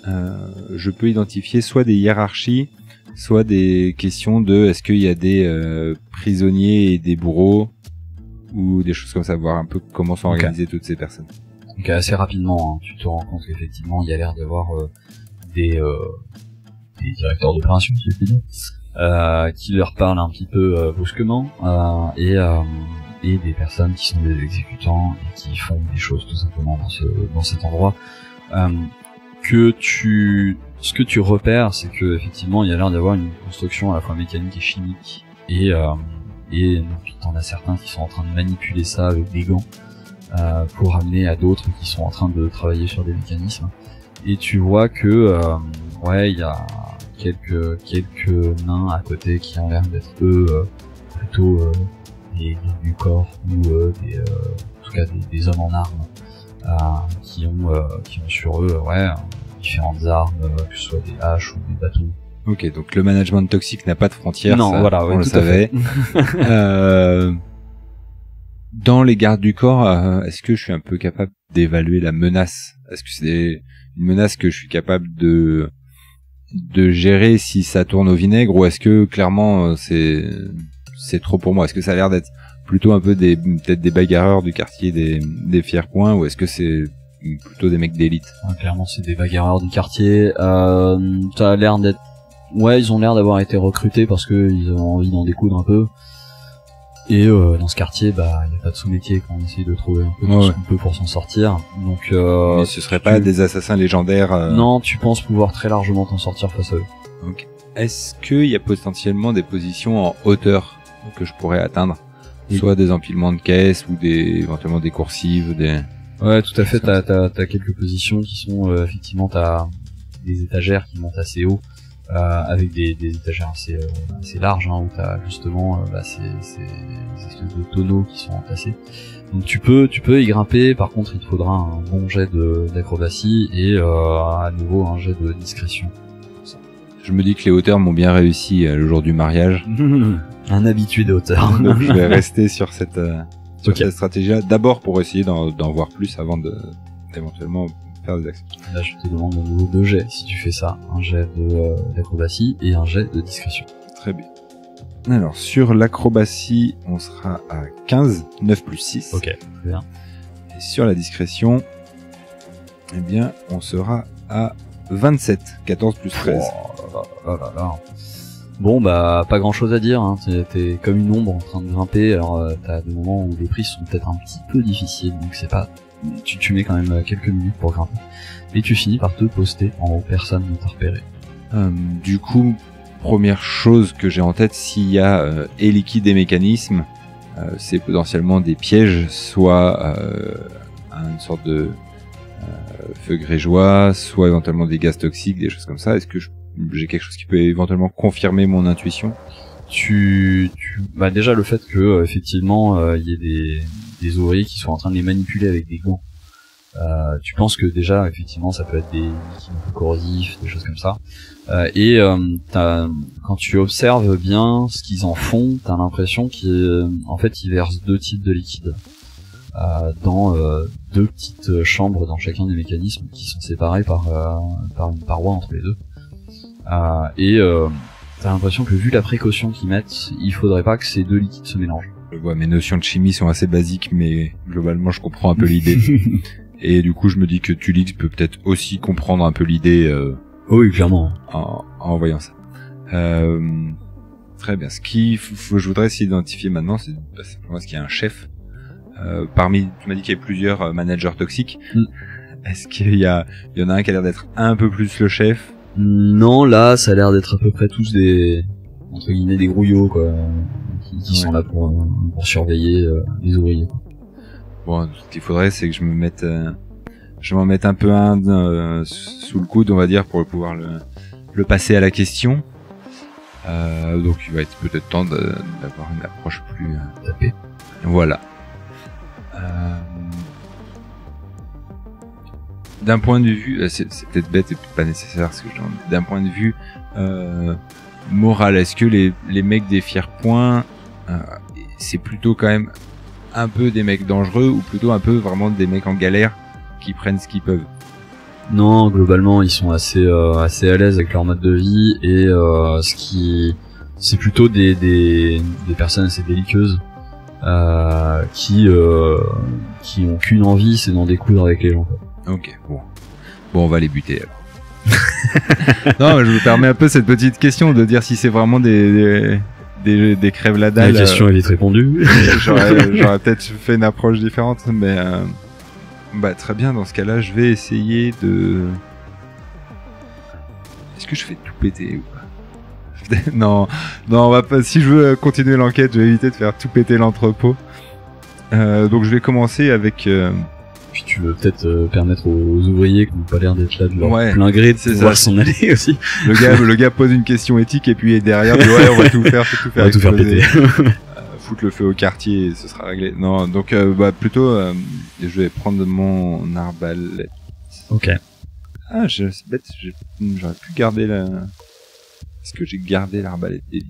je peux identifier soit des hiérarchies, soit des questions de est-ce qu'il y a des prisonniers et des bourreaux, ou des choses comme ça, voir un peu comment sont organisées toutes ces personnes. Donc assez rapidement, hein, tu te rends compte qu'effectivement il y a l'air d'avoir des directeurs d'opération, si je puis dire, qui leur parlent un petit peu brusquement, et des personnes qui sont des exécutants et qui font des choses tout simplement dans cet endroit. Ce que tu repères, c'est que effectivement il y a l'air d'avoir une construction à la fois mécanique et chimique, et t'en as certains qui sont en train de manipuler ça avec des gants pour amener à d'autres qui sont en train de travailler sur des mécanismes. Et tu vois que il y a quelques nains à côté qui ont l'air d'être eux plutôt des du corps ou en tout cas des hommes en armes qui ont sur eux différentes armes, que ce soit des haches ou des bâtons. Ok, donc le management toxique n'a pas de frontières. Non, ça, voilà, on le savait. Dans les gardes du corps, est-ce que je suis un peu capable d'évaluer la menace? Est-ce que c'est une menace que je suis capable de gérer si ça tourne au vinaigre, ou est-ce que clairement c'est trop pour moi? Est-ce que ça a l'air d'être plutôt un peu peut-être des bagarreurs du quartier des Fiers-Points, ou est-ce que c'est plutôt des mecs d'élite? Clairement c'est des bagarreurs du quartier. Ça a l'air d'être ils ont l'air d'avoir été recrutés parce que ils ont envie d'en découdre un peu. Et dans ce quartier, il y a pas de sous-métier quand on essaye de trouver un peu tout ce qu'on peut pour s'en sortir. Donc mais ce serait pas des assassins légendaires Non, tu penses pouvoir très largement t'en sortir face à eux. Okay. Est-ce qu'il y a potentiellement des positions en hauteur que je pourrais atteindre? Soit des empilements de caisses ou éventuellement des coursives, Ouais, tout à fait, t'as quelques positions qui sont effectivement, t'as des étagères qui montent assez haut. Avec des étagères assez larges, où t'as justement ces espèces de tonneaux qui sont entassés. Donc tu peux y grimper. Par contre, il te faudra un bon jet d'acrobatie et à nouveau un jet de discrétion. Je me dis que les hauteurs m'ont bien réussi le jour du mariage. Un habitué des hauteurs. Donc je vais rester sur sur Ok. cette stratégie-là, d'abord pour essayer d'en voir plus avant d'éventuellement faire des actions. Là, je te demande de nouveau 2 jets si tu fais ça. Un jet d'acrobatie et un jet de discrétion. Très bien. Alors, sur l'acrobatie, on sera à 15, 9 plus 6. Ok, très bien. Et sur la discrétion, eh bien, on sera à 27, 14 plus 13. Oh là là là. Bon, bah, pas grand chose à dire, hein. T'es comme une ombre en train de grimper, alors t'as des moments où les prises sont peut-être un petit peu difficiles, donc c'est pas... Tu mets quand même quelques minutes pour grimper. Et tu finis par te poster en haut, personne ne t'a repéré. Du coup, première chose que j'ai en tête, s'il y a et liquide et mécanisme, c'est potentiellement des pièges, soit une sorte de feu grégeois, soit éventuellement des gaz toxiques, des choses comme ça. Est-ce que j'ai quelque chose qui peut éventuellement confirmer mon intuition? Bah déjà le fait que effectivement il y ait des ouvriers qui sont en train de les manipuler avec des gants. Tu penses que déjà effectivement ça peut être des liquides un peu corrosifs, des choses comme ça. Quand tu observes bien ce qu'ils en font, t'as l'impression qu'en fait ils versent 2 types de liquides dans 2 petites chambres dans chacun des mécanismes qui sont séparés par une paroi entre les deux. T'as l'impression que vu la précaution qu'ils mettent, il faudrait pas que ces 2 liquides se mélangent. Je vois, mes notions de chimie sont assez basiques, mais globalement je comprends un peu l'idée. Et du coup je me dis que Tulix peut peut-être aussi comprendre un peu l'idée Oui, clairement. en voyant ça. Très bien. Ce je voudrais s'identifier maintenant, c'est simplement ce qu'il y a un chef. Tu m'as dit qu'il y avait plusieurs managers toxiques. Est-ce qu'il y en a un qui a l'air d'être un peu plus le chef? Non, là, ça a l'air d'être à peu près tous entre guillemets, des grouillots, quoi, qui sont là pour surveiller les ouvriers. Bon, ce qu'il faudrait, c'est que je m'en mette un peu sous le coude, on va dire, pour pouvoir le passer à la question. Donc, il va être peut-être temps d'avoir une approche plus tapée. Voilà. D'un point de vue, c'est peut-être bête et pas nécessaire ce que je demande. D'un point de vue moral, est-ce que les mecs des Fiers-Points, c'est plutôt quand même un peu des mecs dangereux ou plutôt un peu vraiment des mecs en galère qui prennent ce qu'ils peuvent? Non, globalement, ils sont assez à l'aise avec leur mode de vie et c'est plutôt des personnes assez belliqueuses qui ont qu'une envie, c'est d'en découdre avec les gens, quoi. Ok, bon, on va les buter alors. Non, je me permets un peu cette petite question de dire si c'est vraiment des crèves la dalle. La question est vite répondue. J'aurais peut-être fait une approche différente, mais très bien. Dans ce cas-là, je vais essayer de. Est-ce que je fais tout péter ou pas? Non, on va pas. Si je veux continuer l'enquête, je vais éviter de faire tout péter l'entrepôt. Donc je vais commencer avec. Puis tu veux peut-être permettre aux ouvriers qui n'ont pas l'air d'être là de leur plein gré de pouvoir s'en aller aussi. Le gars pose une question éthique et puis derrière dit ouais, on va tout faire péter. Foutre le feu au quartier et ce sera réglé. Non, donc plutôt je vais prendre mon arbalète. Ok. Ah, c'est bête, j'aurais pu garder Est-ce que j'ai gardé l'arbalète d'élite?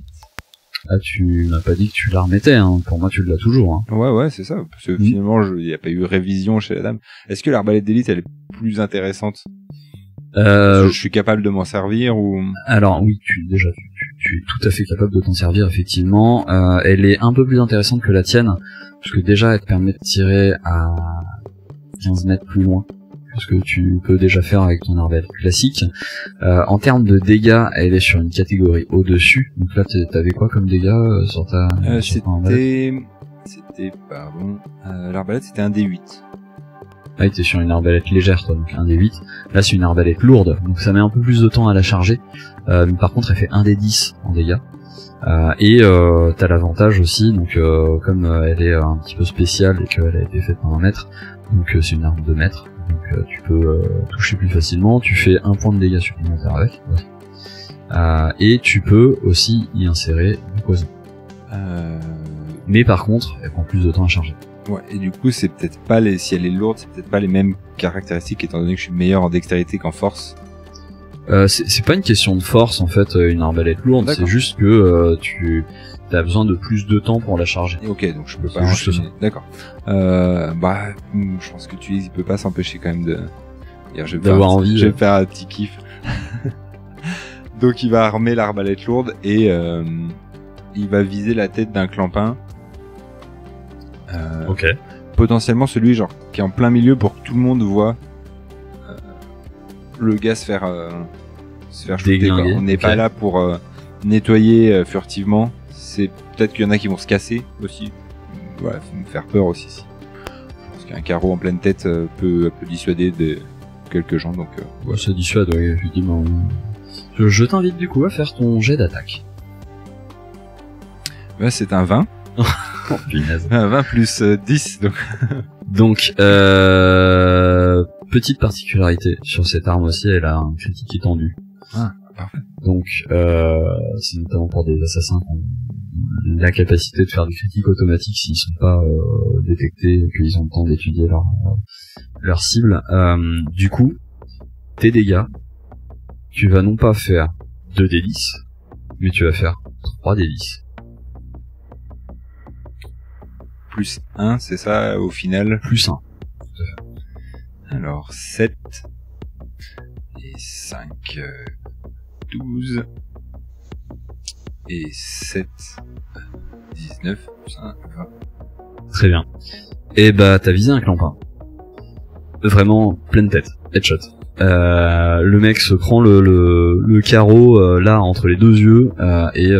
Ah, tu m'as pas dit que tu la remettais, hein. Pour moi, tu l'as toujours, hein. Ouais, c'est ça. Parce que finalement, il n'y a pas eu révision chez la dame. Est-ce que l'arbalète d'élite, elle est plus intéressante? Je suis capable de m'en servir ou? Alors, oui, tu es tout à fait capable de t'en servir, effectivement. Elle est un peu plus intéressante que la tienne, parce que déjà, elle te permet de tirer à 15 mètres plus loin que ce que tu peux déjà faire avec ton arbalète classique. En termes de dégâts, elle est sur une catégorie au-dessus. Donc là, t'avais quoi comme dégâts sur ta l'arbalète, c'était un D8. Ah, t'es sur une arbalète légère, toi, donc un D8. Là, c'est une arbalète lourde, donc ça met un peu plus de temps à la charger. Mais par contre, elle fait un D10 en dégâts. T'as l'avantage aussi, donc comme elle est un petit peu spéciale et qu'elle a été faite par un maître, donc c'est une arme de maître. Donc tu peux toucher plus facilement, tu fais un point de dégâts supplémentaire avec, et tu peux aussi y insérer du poison. Mais par contre, elle prend plus de temps à charger. Ouais, et du coup, c'est peut-être pas si elle est lourde, c'est peut-être pas les mêmes caractéristiques étant donné que je suis meilleur en dextérité qu'en force. C'est pas une question de force en fait, une arbalète lourde, c'est juste que t'as besoin de plus de temps pour la charger. Ok, donc je peux C'est pas juste enchaîner. D'accord. Je pense que tu il peut pas s'empêcher quand même de. D'ailleurs, D'avoir envie. Je vais faire un petit kiff. Donc il va armer l'arbalète lourde et il va viser la tête d'un clampin. Ok. Potentiellement celui genre qui est en plein milieu pour que tout le monde voit le gars se faire shooter, quoi. On n'est ok. pas là pour nettoyer furtivement. C'est peut-être qu'il y en a qui vont se casser aussi. Voilà, faut me faire peur aussi. Je pense qu'un carreau en pleine tête peut dissuader quelques gens. Donc Ouais, ça dissuade, oui, effectivement. Je t'invite du coup à faire ton jet d'attaque. ouais, c'est un 20. Oh, punaise. Un 20 plus 10. Donc Donc, petite particularité sur cette arme aussi, elle a un critique étendu. Ah, parfait. Donc, c'est notamment pour des assassins qui ont la capacité de faire des critiques automatiques s'ils sont pas détectés et qu'ils ont le temps d'étudier leur cible. Du coup, tes dégâts, tu vas non pas faire 2d10, mais tu vas faire 3d10. Plus 1, c'est ça au final. Plus 1. Alors 7 et 5 12 et 7 19 1 20. Très bien. Et bah, t'as visé un clampin. Vraiment, pleine tête. Headshot. Le mec se prend le carreau là entre les deux yeux et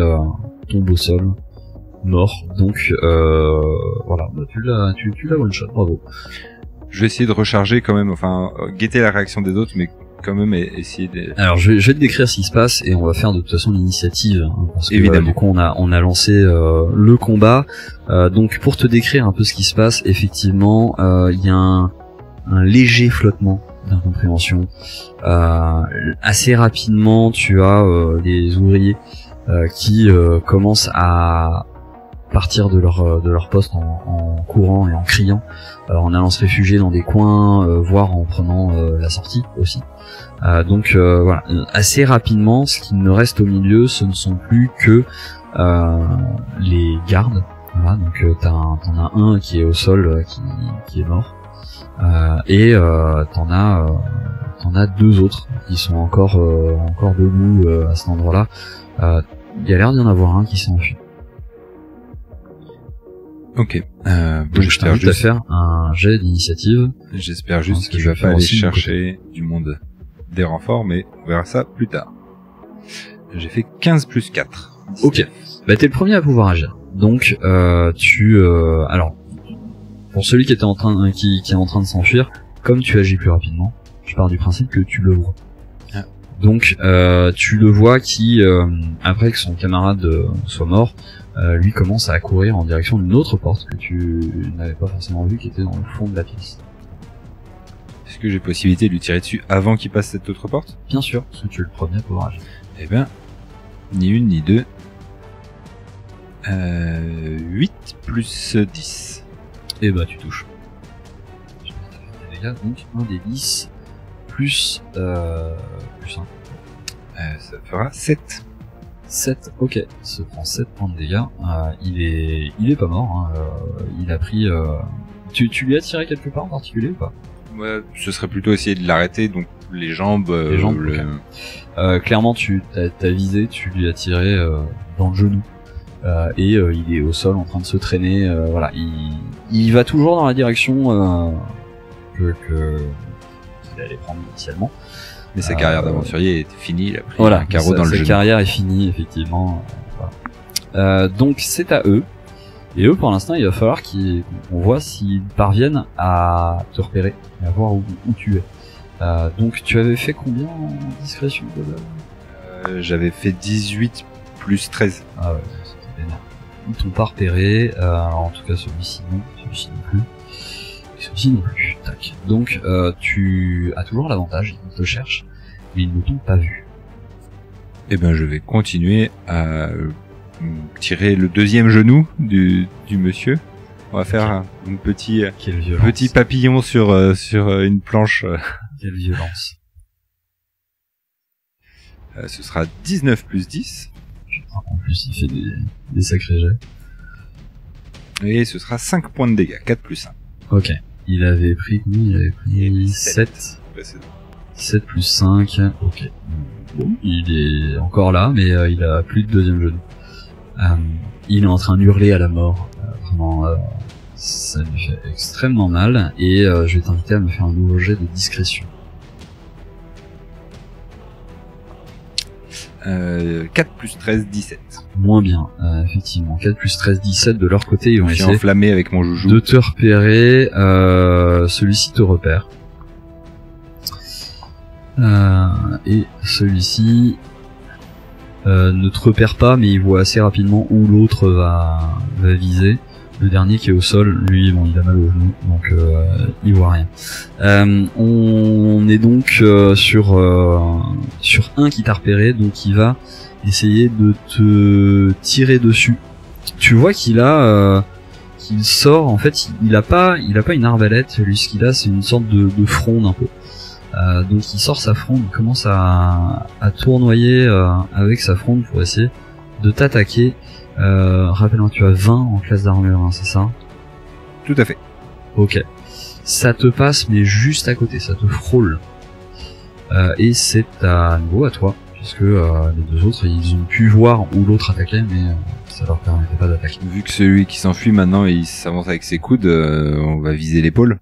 tombe au sol, mort. Donc voilà, bah, tu l'as one shot, bravo. Je vais essayer de recharger quand même, enfin guetter la réaction des autres, mais quand même essayer de... Alors je vais te décrire ce qui se passe et on va faire de toute façon l'initiative, hein, parce que Évidemment. du coup on a lancé le combat. Donc pour te décrire un peu ce qui se passe, effectivement il y a un léger flottement d'incompréhension. Assez rapidement, tu as les ouvriers qui commencent à partir de leur poste en courant et en criant, en allant se réfugier dans des coins, voire en prenant la sortie aussi. Donc voilà, assez rapidement, ce qui ne reste au milieu, ce ne sont plus que les gardes. Voilà, donc t'en as un qui est au sol, qui est mort. Et t'en as deux autres qui sont encore debout à cet endroit-là. Il y a l'air d'y en avoir un qui s'est enfui. Ok. Donc je t'invite à faire un jet d'initiative. J'espère juste Parce que qu'il je va vais pas faire aller aussi de mon chercher du monde des renforts, mais on verra ça plus tard. J'ai fait 15 plus 4. Ok. Bah t'es le premier à pouvoir agir. Donc alors pour celui qui était en train qui est en train de s'enfuir, comme tu agis plus rapidement, je pars du principe que tu le vois. Ah. Donc tu le vois qui après que son camarade soit mort, lui commence à courir en direction d'une autre porte que tu n'avais pas forcément vue, qui était dans le fond de la pièce. Est-ce que j'ai possibilité de lui tirer dessus avant qu'il passe cette autre porte? Bien sûr, parce que tu es le premier à pouvoir agir. Eh ben, ni une ni deux. 8 plus 10. Et bah tu touches. Je vais mettre des dégâts, donc 1 des 10 plus 1. Ça fera 7. 7, ok, il se prend 7 points de dégâts. Il est pas mort, hein. Il a pris... Tu lui as tiré quelque part en particulier ou pas? Ouais, ce serait plutôt essayer de l'arrêter, donc les jambes... Les jambes, clairement, t'as visé, tu lui as tiré dans le genou. Et il est au sol en train de se traîner. Voilà, il va toujours dans la direction qu'il allait prendre initialement. Mais sa carrière d'aventurier est finie, il a pris Voilà, un carreau dans le genou. Sa carrière est finie, effectivement. Voilà. Donc c'est à eux. Et eux, pour l'instant, il va falloir qu'on voit s'ils parviennent à te repérer, et à voir où tu es. Donc tu avais fait combien en discrétion J'avais fait 18 plus 13. Ah ouais, c'était vénère. Ils t'ont pas repéré, en tout cas celui-ci non plus. Et celui-ci non plus. Tac. Donc tu as toujours l'avantage, ils te cherchent, mais ils ne t'ont pas vu. Eh ben je vais continuer à tirer le deuxième genou du monsieur. On va faire un petit papillon sur une planche. Quelle violence. Ce sera 19 plus 10. Je te raconte plus, il fait des sacrés jets. Et ce sera 5 points de dégâts, 4 plus 1. Ok. Il avait pris combien? Il avait pris 7. 7 plus 5. Ok. Bon, il est encore là, mais il a plus de deuxième genou. Il est en train d'hurler à la mort. Vraiment, ça lui fait extrêmement mal. Et je vais t'inviter à me faire un nouveau jet de discrétion. 4 plus 13, 17. Moins bien, effectivement. 4 plus 13, 17 de leur côté, ils vont Je suis essayer enflammé avec mon joujou. de te repérer. Celui-ci te repère. Et celui-ci ne te repère pas, mais il voit assez rapidement où l'autre va viser. Le dernier qui est au sol, lui, bon, il a mal au genou, donc il voit rien. On est donc sur un qui t'a repéré, donc il va essayer de te tirer dessus. Tu vois qu'il sort, en fait, il a pas une arbalète, lui ce qu'il a c'est une sorte de fronde un peu. Donc il sort sa fronde, il commence à tournoyer avec sa fronde pour essayer de t'attaquer. Rappelle-moi, tu as 20 en classe d'armure, hein, c'est ça? Tout à fait. Ok. Ça te passe, mais juste à côté, ça te frôle. Et c'est à nouveau à toi, puisque les deux autres, ils ont pu voir où l'autre attaquait, mais ça leur permettait pas d'attaquer. Vu que celui qui s'enfuit maintenant, il s'avance avec ses coudes, on va viser l'épaule.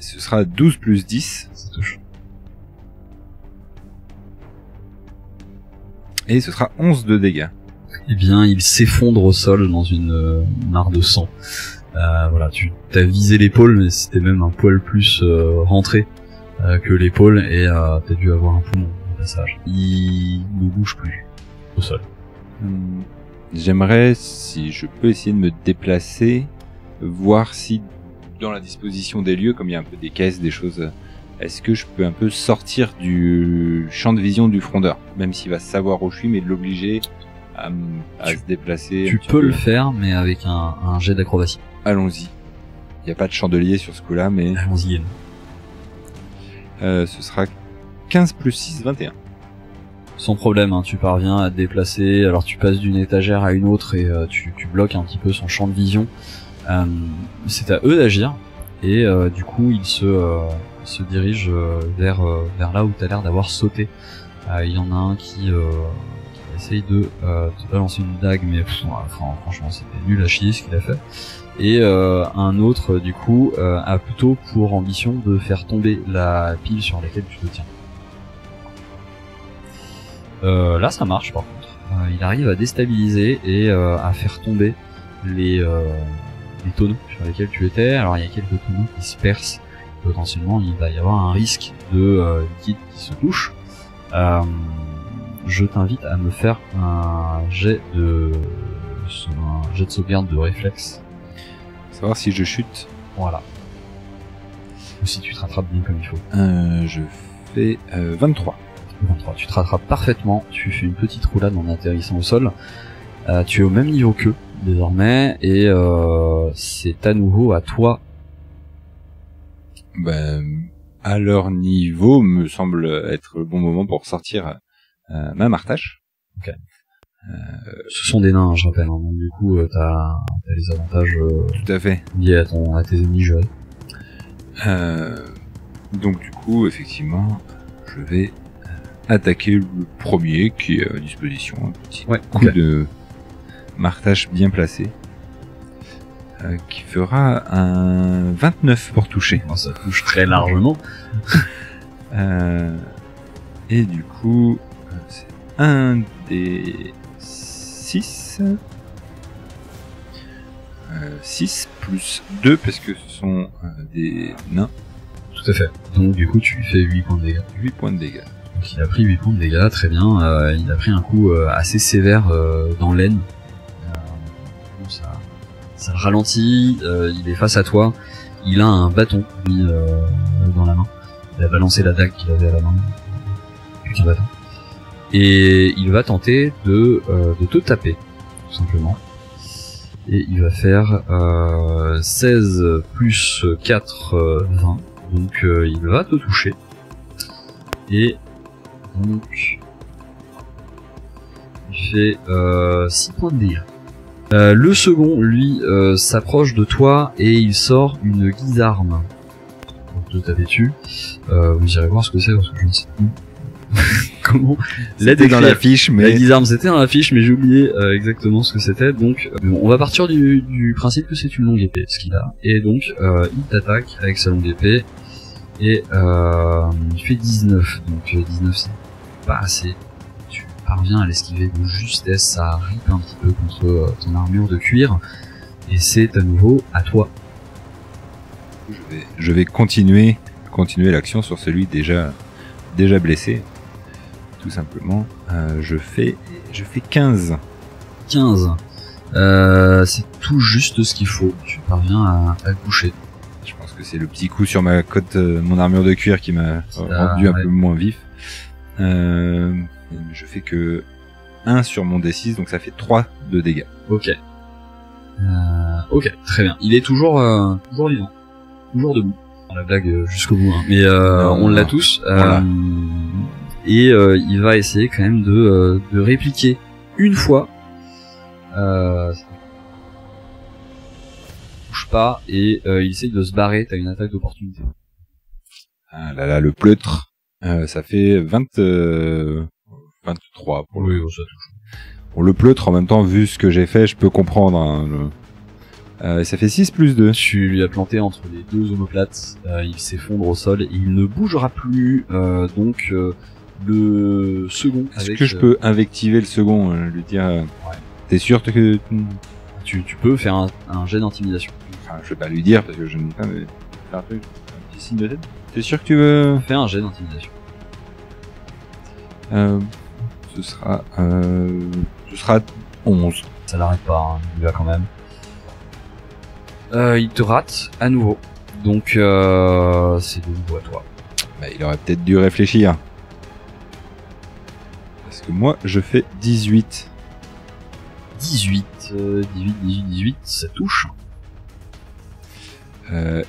Ce sera 12 plus 10. Ça touche. Et ce sera 11 de dégâts. Eh bien, il s'effondre au sol dans une mare de sang. Voilà, tu t'as visé l'épaule, mais c'était même un poil plus rentré que l'épaule, et t'as dû avoir un poumon au passage. Il ne bouge plus au sol. J'aimerais, si je peux essayer de me déplacer, voir si dans la disposition des lieux, comme il y a un peu des caisses, des choses, est-ce que je peux un peu sortir du champ de vision du frondeur, même s'il va savoir où je suis, mais de l'obliger à se déplacer. Tu peux le faire, mais avec un jet d'acrobatie. Allons-y. Il n'y a pas de chandelier sur ce coup-là, mais Allons-y. ce sera 15 plus 6, 21. Sans problème, hein, tu parviens à te déplacer. Alors tu passes d'une étagère à une autre et tu bloques un petit peu son champ de vision. C'est à eux d'agir, et du coup ils se dirigent vers là où t'as l'air d'avoir sauté. Il y en a un qui essaye de te balancer une dague, mais franchement c'était nul à chier ce qu'il a fait. Et un autre du coup a plutôt pour ambition de faire tomber la pile sur laquelle tu te tiens. Là ça marche par contre. Il arrive à déstabiliser et à faire tomber les tonneaux sur lesquels tu étais. Alors il y a quelques tonneaux qui se percent. Potentiellement il va y avoir un risque de liquide qui se touche. Je t'invite à me faire un jet de sauvegarde de réflexe. Savoir si je chute. Voilà. Ou si tu te rattrapes bien comme il faut. Je fais 23. 23. Tu te rattrapes parfaitement. Tu fais une petite roulade en atterrissant au sol. Tu es au même niveau qu'eux désormais, et c'est à nouveau à toi. À leur niveau me semble être le bon moment pour sortir ma martache. Ok. Ce sont des nains, je rappelle, hein, donc du coup t'as les avantages Tout à fait. liés à tes ennemis jurés. Donc du coup, effectivement, je vais attaquer le premier qui est à disposition. Un petit coup de martache bien placé. Qui fera un 29 pour toucher. Bon, ça touche très largement. Et du coup, c'est un des 6. 6 plus 2 parce que ce sont des nains. Tout à fait. Donc du coup tu lui fais 8 points de dégâts. 8 points de dégâts. Donc il a pris 8 points de dégâts, très bien. Il a pris un coup assez sévère dans l'aine. Ça le ralentit, il est face à toi, il a un bâton, lui, dans la main. Il a balancé la dague qu'il avait à la main, plus qu'un bâton. Et il va tenter de te taper, tout simplement. Et il va faire 16 plus 4, 20. Donc il va te toucher. Et donc fait 6 points de dégâts. Le second, lui, s'approche de toi et il sort une guisarme. Donc te taper dessus. Vous irez voir ce que c'est parce que je ne sais plus comment la C'était dans décrire. la fiche, mais La guisarme, c'était dans la fiche, mais j'ai oublié exactement ce que c'était. Donc, on va partir du principe que c'est une longue épée, ce qu'il a. Et donc, il t'attaque avec sa longue épée. Et il fait 19. Donc 19, c'est pas assez. Tu parviens à l'esquiver de justesse. Ça ripe un petit peu contre ton armure de cuir. Et c'est à nouveau à toi. je vais continuer l'action sur celui déjà blessé. Tout simplement, je fais 15. 15. C'est tout juste ce qu'il faut. Tu parviens à le coucher. Je pense que c'est le petit coup sur ma côte, mon armure de cuir qui m'a rendu un peu moins vif. Je fais que 1 sur mon D6, donc ça fait 3 de dégâts. Ok. Ok, très bien. Il est toujours vivant. Toujours debout. La blague jusqu'au bout, hein. Mais on l'a tous. Voilà. Et il va essayer quand même de répliquer une fois. Bouge pas et il essaye de se barrer. T'as une attaque d'opportunité. Ah là là, le pleutre. Ça fait 23 pour le... ça touche. Pour le pleutre, en même temps, vu ce que j'ai fait, je peux comprendre. Hein, ça fait 6 plus 2. Tu lui as planté entre les deux omoplates. Il s'effondre au sol et il ne bougera plus. Donc le second. Est-ce que je peux invectiver le second, lui dire t'es sûr que... Tu peux faire un jet d'intimidation. Enfin, je vais pas lui dire parce que je ne sais pas, mais faire un truc, un petit signe de tête. T'es sûr que tu veux... Fais un jet d'intimidation. Ce sera 11. Ça l'arrête pas, hein, il va quand même. Il te rate à nouveau. Donc c'est de nouveau à toi. Bah, il aurait peut-être dû réfléchir. Parce que moi, je fais 18. 18, ça touche.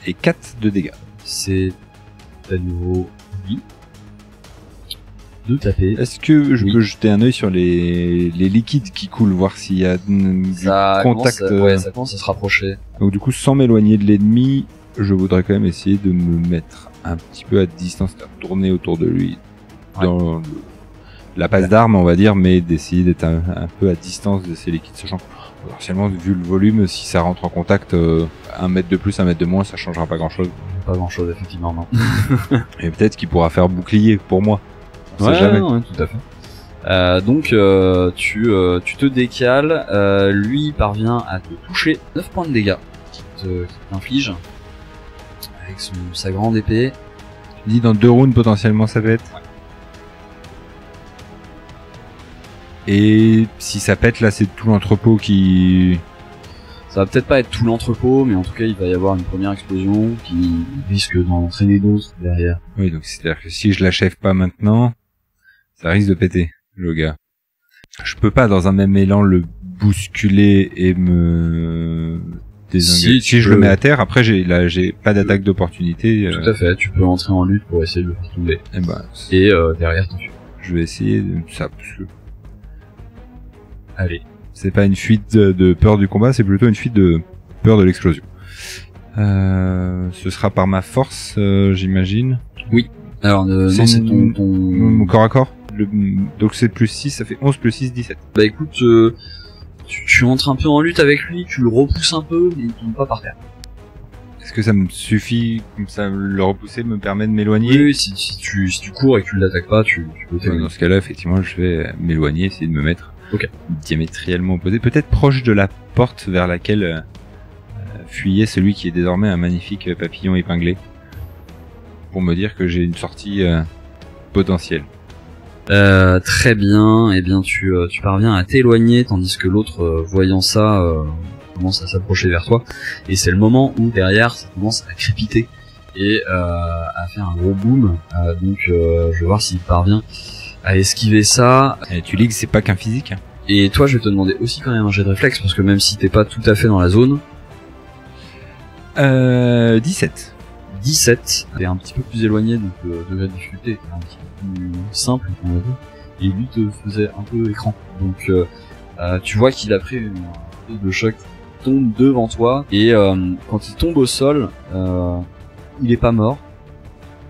Et 4 de dégâts. C'est à nouveau lui. De taper. Est-ce que je Oui. peux jeter un œil sur les liquides qui coulent, voir s'il y a du Ça contact ça commence à se rapprocher. Donc du coup, sans m'éloigner de l'ennemi, je voudrais quand même essayer de me mettre un petit peu à distance, de tourner autour de lui, dans la passe d'armes, on va dire, mais d'essayer d'être un peu à distance de ces liquides, sachant que potentiellement, vu le volume, si ça rentre en contact, 1 mètre de plus, 1 mètre de moins, ça changera pas grand-chose. Pas grand chose, effectivement, non. Et peut-être qu'il pourra faire bouclier pour moi. On sait Ouais, jamais. ouais, tout à fait. Donc tu te décales, lui parvient à te toucher 9 points de dégâts qui t'inflige avec sa grande épée. Tu dis dans 2 rounds potentiellement ça peut être. Et si ça pète là, c'est tout l'entrepôt qui... Ça va peut-être pas être tout l'entrepôt, mais en tout cas il va y avoir une première explosion qui risque d'en entraîner d'autres derrière. Oui, donc c'est-à-dire que si je l'achève pas maintenant, ça risque de péter, le gars. Je peux pas dans un même élan le bousculer et me désengager. Si je le mets à terre, après j'ai pas d'attaque d'opportunité. Tout à fait, tu peux entrer en lutte pour essayer de le faire tomber. Et derrière t'enfuis. Je vais essayer de ça, parce que allez. C'est pas une fuite de peur du combat, c'est plutôt une fuite de peur de l'explosion. Ce sera par ma force, j'imagine. Oui. Alors, non, c'est ton... Mon corps à corps. Donc c'est plus 6, ça fait 11 plus 6, 17. Bah écoute, tu entres un peu en lutte avec lui, tu le repousses un peu, mais il tombe pas par terre. Est-ce que ça me suffit, comme ça, le repousser me permet de m'éloigner? Oui, si tu cours et que tu l'attaques pas, tu peux t'éloigner. Dans ce cas-là, effectivement, je vais m'éloigner, essayer de me mettre diamétralement opposé, peut-être proche de la porte vers laquelle fuyait celui qui est désormais un magnifique papillon épinglé, pour me dire que j'ai une sortie potentielle. Très bien, et bien tu parviens à t'éloigner, tandis que l'autre, voyant ça, commence à s'approcher vers toi, et c'est le moment où derrière ça commence à crépiter et à faire un gros boom. Donc je vais voir s'il parvient à esquiver ça. Et tu ligues, c'est pas qu'un physique. Et toi, je vais te demander aussi quand même un jet de réflexe, parce que même si t'es pas tout à fait dans la zone. 17. 17. T'es un petit peu plus éloigné, donc le degré de difficulté est un petit peu plus simple, on va dire. et lui te faisait un peu écran. Donc tu vois qu'il a pris une espèce de choc, il tombe devant toi et quand il tombe au sol, il est pas mort.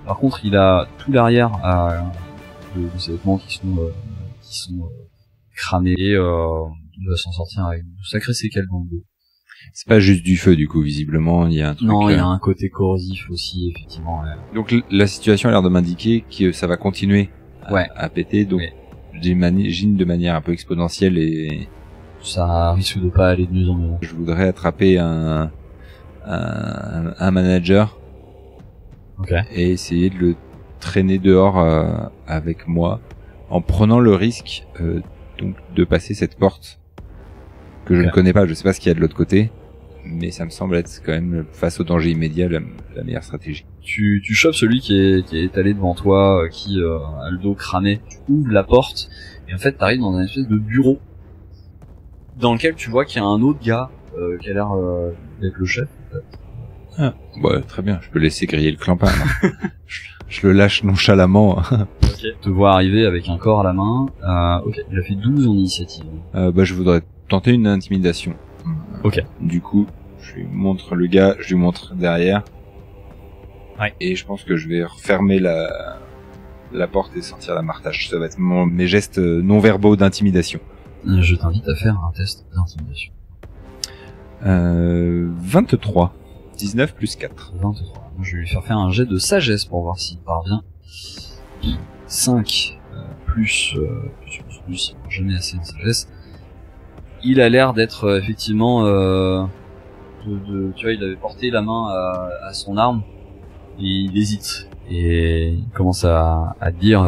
Par contre, il a tout l'arrière de ses vêtements qui sont cramés et il va s'en sortir avec de sacrées séquelles dans le dos. C'est pas juste du feu, du coup, visiblement, il y a un truc... Non, il y a un côté corrosif aussi, effectivement. Ouais. Donc la situation a l'air de m'indiquer que ça va continuer à péter, donc j'imagine de manière un peu exponentielle et... Ça risque de pas aller de mieux en mieux. Je voudrais attraper un manager et essayer de le traîner dehors avec moi en prenant le risque donc de passer cette porte que je ne connais pas, je sais pas ce qu'il y a de l'autre côté, mais ça me semble être quand même face au danger immédiat la meilleure stratégie. Tu chopes celui qui est étalé devant toi, qui a le dos cramé, tu ouvres la porte et en fait t'arrives dans un espèce de bureau dans lequel tu vois qu'il y a un autre gars qui a l'air d'être le chef en fait. Ah, ouais, très bien, je peux laisser griller le clampin. je le lâche nonchalamment. Te vois arriver avec un corps à la main. Il a fait 12 en initiative. Je voudrais tenter une intimidation. Du coup, je lui montre le gars, je lui montre derrière. Ouais. Et je pense que je vais refermer la porte et sortir la martage. Ça va être mes gestes non-verbaux d'intimidation. Je t'invite à faire un test d'intimidation. 23. 19 plus 4. 23. Je vais lui faire un jet de sagesse pour voir s'il parvient. 5 plus, jamais assez de sagesse. Il a l'air d'être effectivement tu vois, il avait porté la main à son arme et il hésite et il commence à dire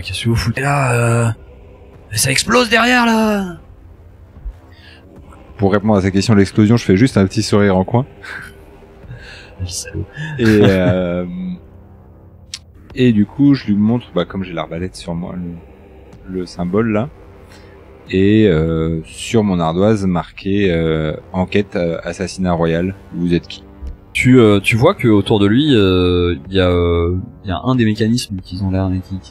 qu'est-ce que vous foutez là ça explose derrière là. Pour répondre à sa question de l'explosion, je fais juste un petit sourire en coin. Et du coup, je lui montre, comme j'ai l'arbalète sur moi, le symbole là, et sur mon ardoise marqué enquête assassinat royal. Vous êtes qui? Tu vois que autour de lui, il y a un des mécanismes qu'ils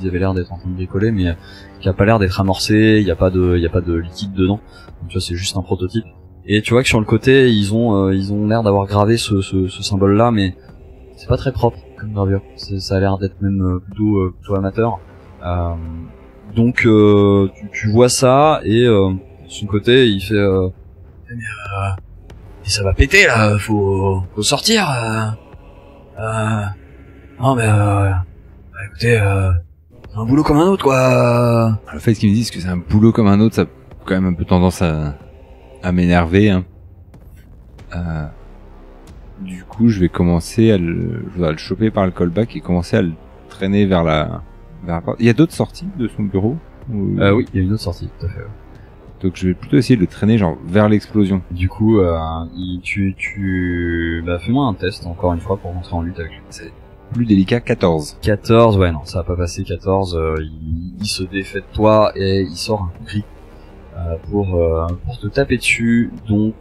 avaient l'air d'être en train de bricoler, mais qui a pas l'air d'être amorcé. Il y a pas de liquide dedans. Donc, tu vois, c'est juste un prototype. Et tu vois que sur le côté, ils ont l'air d'avoir gravé ce symbole-là, mais c'est pas très propre comme gravure. Ça a l'air d'être même plutôt amateur. Donc tu vois ça et de son côté, il fait mais ça va péter là, faut sortir. Non mais écoutez, c'est un boulot comme un autre quoi. Le fait qu'ils me disent que c'est un boulot comme un autre, ça a quand même un peu tendance à m'énerver. Hein. Du coup, je vais commencer je vais le choper par le callback et commencer à le traîner vers la porte. Il y a d'autres sorties de son bureau Oui, il y a une autre sortie, tout à fait. Donc je vais plutôt essayer de le traîner genre vers l'explosion. Du coup, fais-moi un test encore une fois pour rentrer en lutte avec lui. C'est plus délicat, 14. 14, ouais non, ça va pas passer. 14, il se défait de toi et il sort un coup gris pour te taper dessus. Donc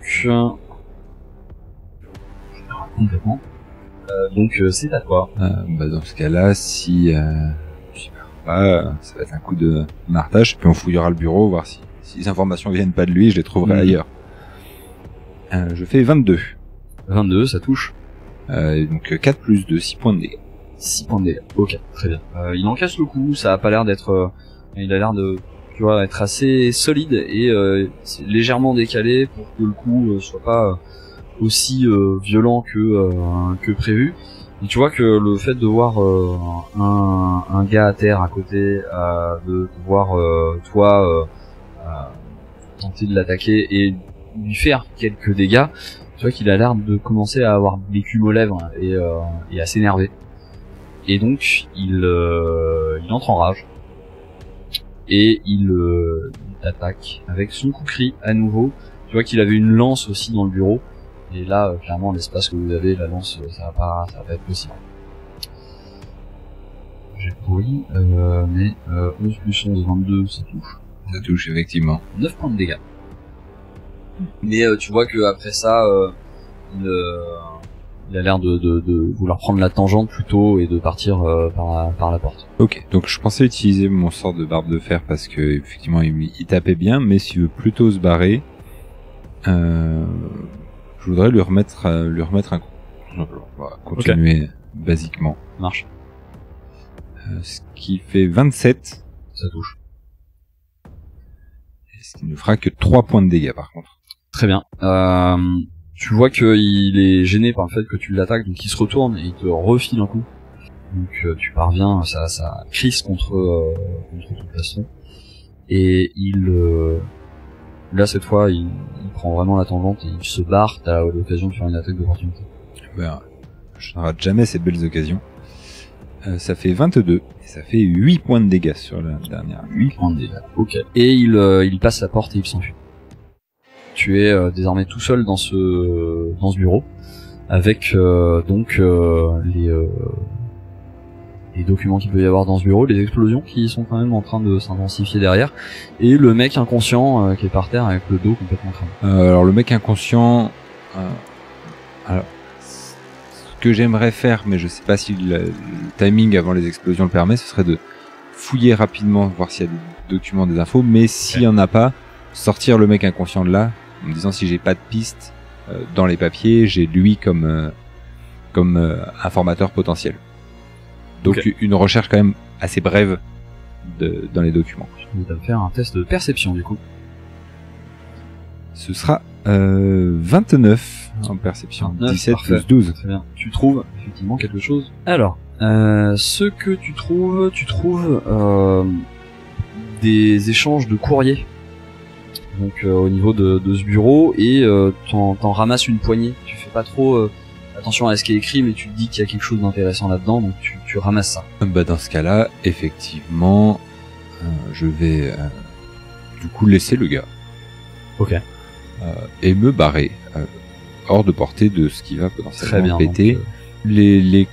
complètement. Donc c'est à toi. Dans ce cas-là, si je sais pas, ça va être un coup de martage, puis on fouillera le bureau, voir si les informations viennent pas de lui, je les trouverai ailleurs. Je fais 22. 22, ça touche. Donc 4 plus 2, 6 points de dégâts. 6 points de dégâts, ok, très bien. Il encaisse le coup, ça a pas l'air d'être... il a l'air de, tu vois, être assez solide et c'est légèrement décalé pour que le coup soit pas aussi violent que prévu. Et tu vois que le fait de voir un gars à terre à côté, de voir toi tenter de l'attaquer et lui faire quelques dégâts, tu vois qu'il a l'air de commencer à avoir l'écume aux lèvres et à s'énerver. Et donc il entre en rage et il t'attaque avec son coup cri à nouveau. Tu vois qu'il avait une lance aussi dans le bureau. Et là, clairement, l'espace que vous avez, la lance, ça va pas être possible. J'ai pourri, mais 11 plus 11, 22, ça touche. Ça touche, effectivement. 9 points de dégâts. Mais tu vois que après ça, il Il a l'air de vouloir prendre la tangente plutôt et de partir par la porte. Ok, donc je pensais utiliser mon sort de barbe de fer parce que effectivement il tapait bien, mais s'il veut plutôt se barrer, je voudrais lui remettre un coup. On va continuer basiquement. Marche. Ce qui fait 27. Ça touche. Et ce qui ne fera que 3 points de dégâts par contre. Très bien. Tu vois qu'il est gêné par le fait que tu l'attaques, donc il se retourne et il te refile un coup. Donc tu parviens, ça crisse contre toute façon. Et là cette fois il prend vraiment la tangente et il se barre. T'as l'occasion de faire une attaque d'opportunité. Ben, je ne rate jamais ces belles occasions. Ça fait 22 et ça fait 8 points de dégâts sur la dernière. 8 points de dégâts. Ok. Et il passe la porte et il s'enfuit. Tu es désormais tout seul dans ce bureau avec donc les documents qu'il peut y avoir dans ce bureau, les explosions qui sont quand même en train de s'intensifier derrière, et le mec inconscient qui est par terre avec le dos complètement cramé. Alors le mec inconscient, alors ce que j'aimerais faire, mais je sais pas si le timing avant les explosions le permet, ce serait de fouiller rapidement, voir s'il y a des documents, des infos, mais s'il y en a pas, sortir le mec inconscient de là, en me disant si j'ai pas de piste dans les papiers, j'ai lui comme informateur potentiel. Donc une recherche quand même assez brève dans les documents. Tu vas me faire un test de perception du coup. Ce sera 29 en perception. 29, 17 parfait. plus 12. Très bien. Tu trouves effectivement quelque chose. Alors, ce que tu trouves des échanges de courriers. Donc au niveau de ce bureau, et t'en ramasses une poignée. Tu fais pas trop attention à ce qui est écrit, mais tu te dis qu'il y a quelque chose d'intéressant là-dedans, donc tu ramasses ça. Bah dans ce cas-là, effectivement, je vais du coup laisser le gars. Ok. Et me barrer hors de portée de ce qui va potentiellement Très bien, péter. donc, Les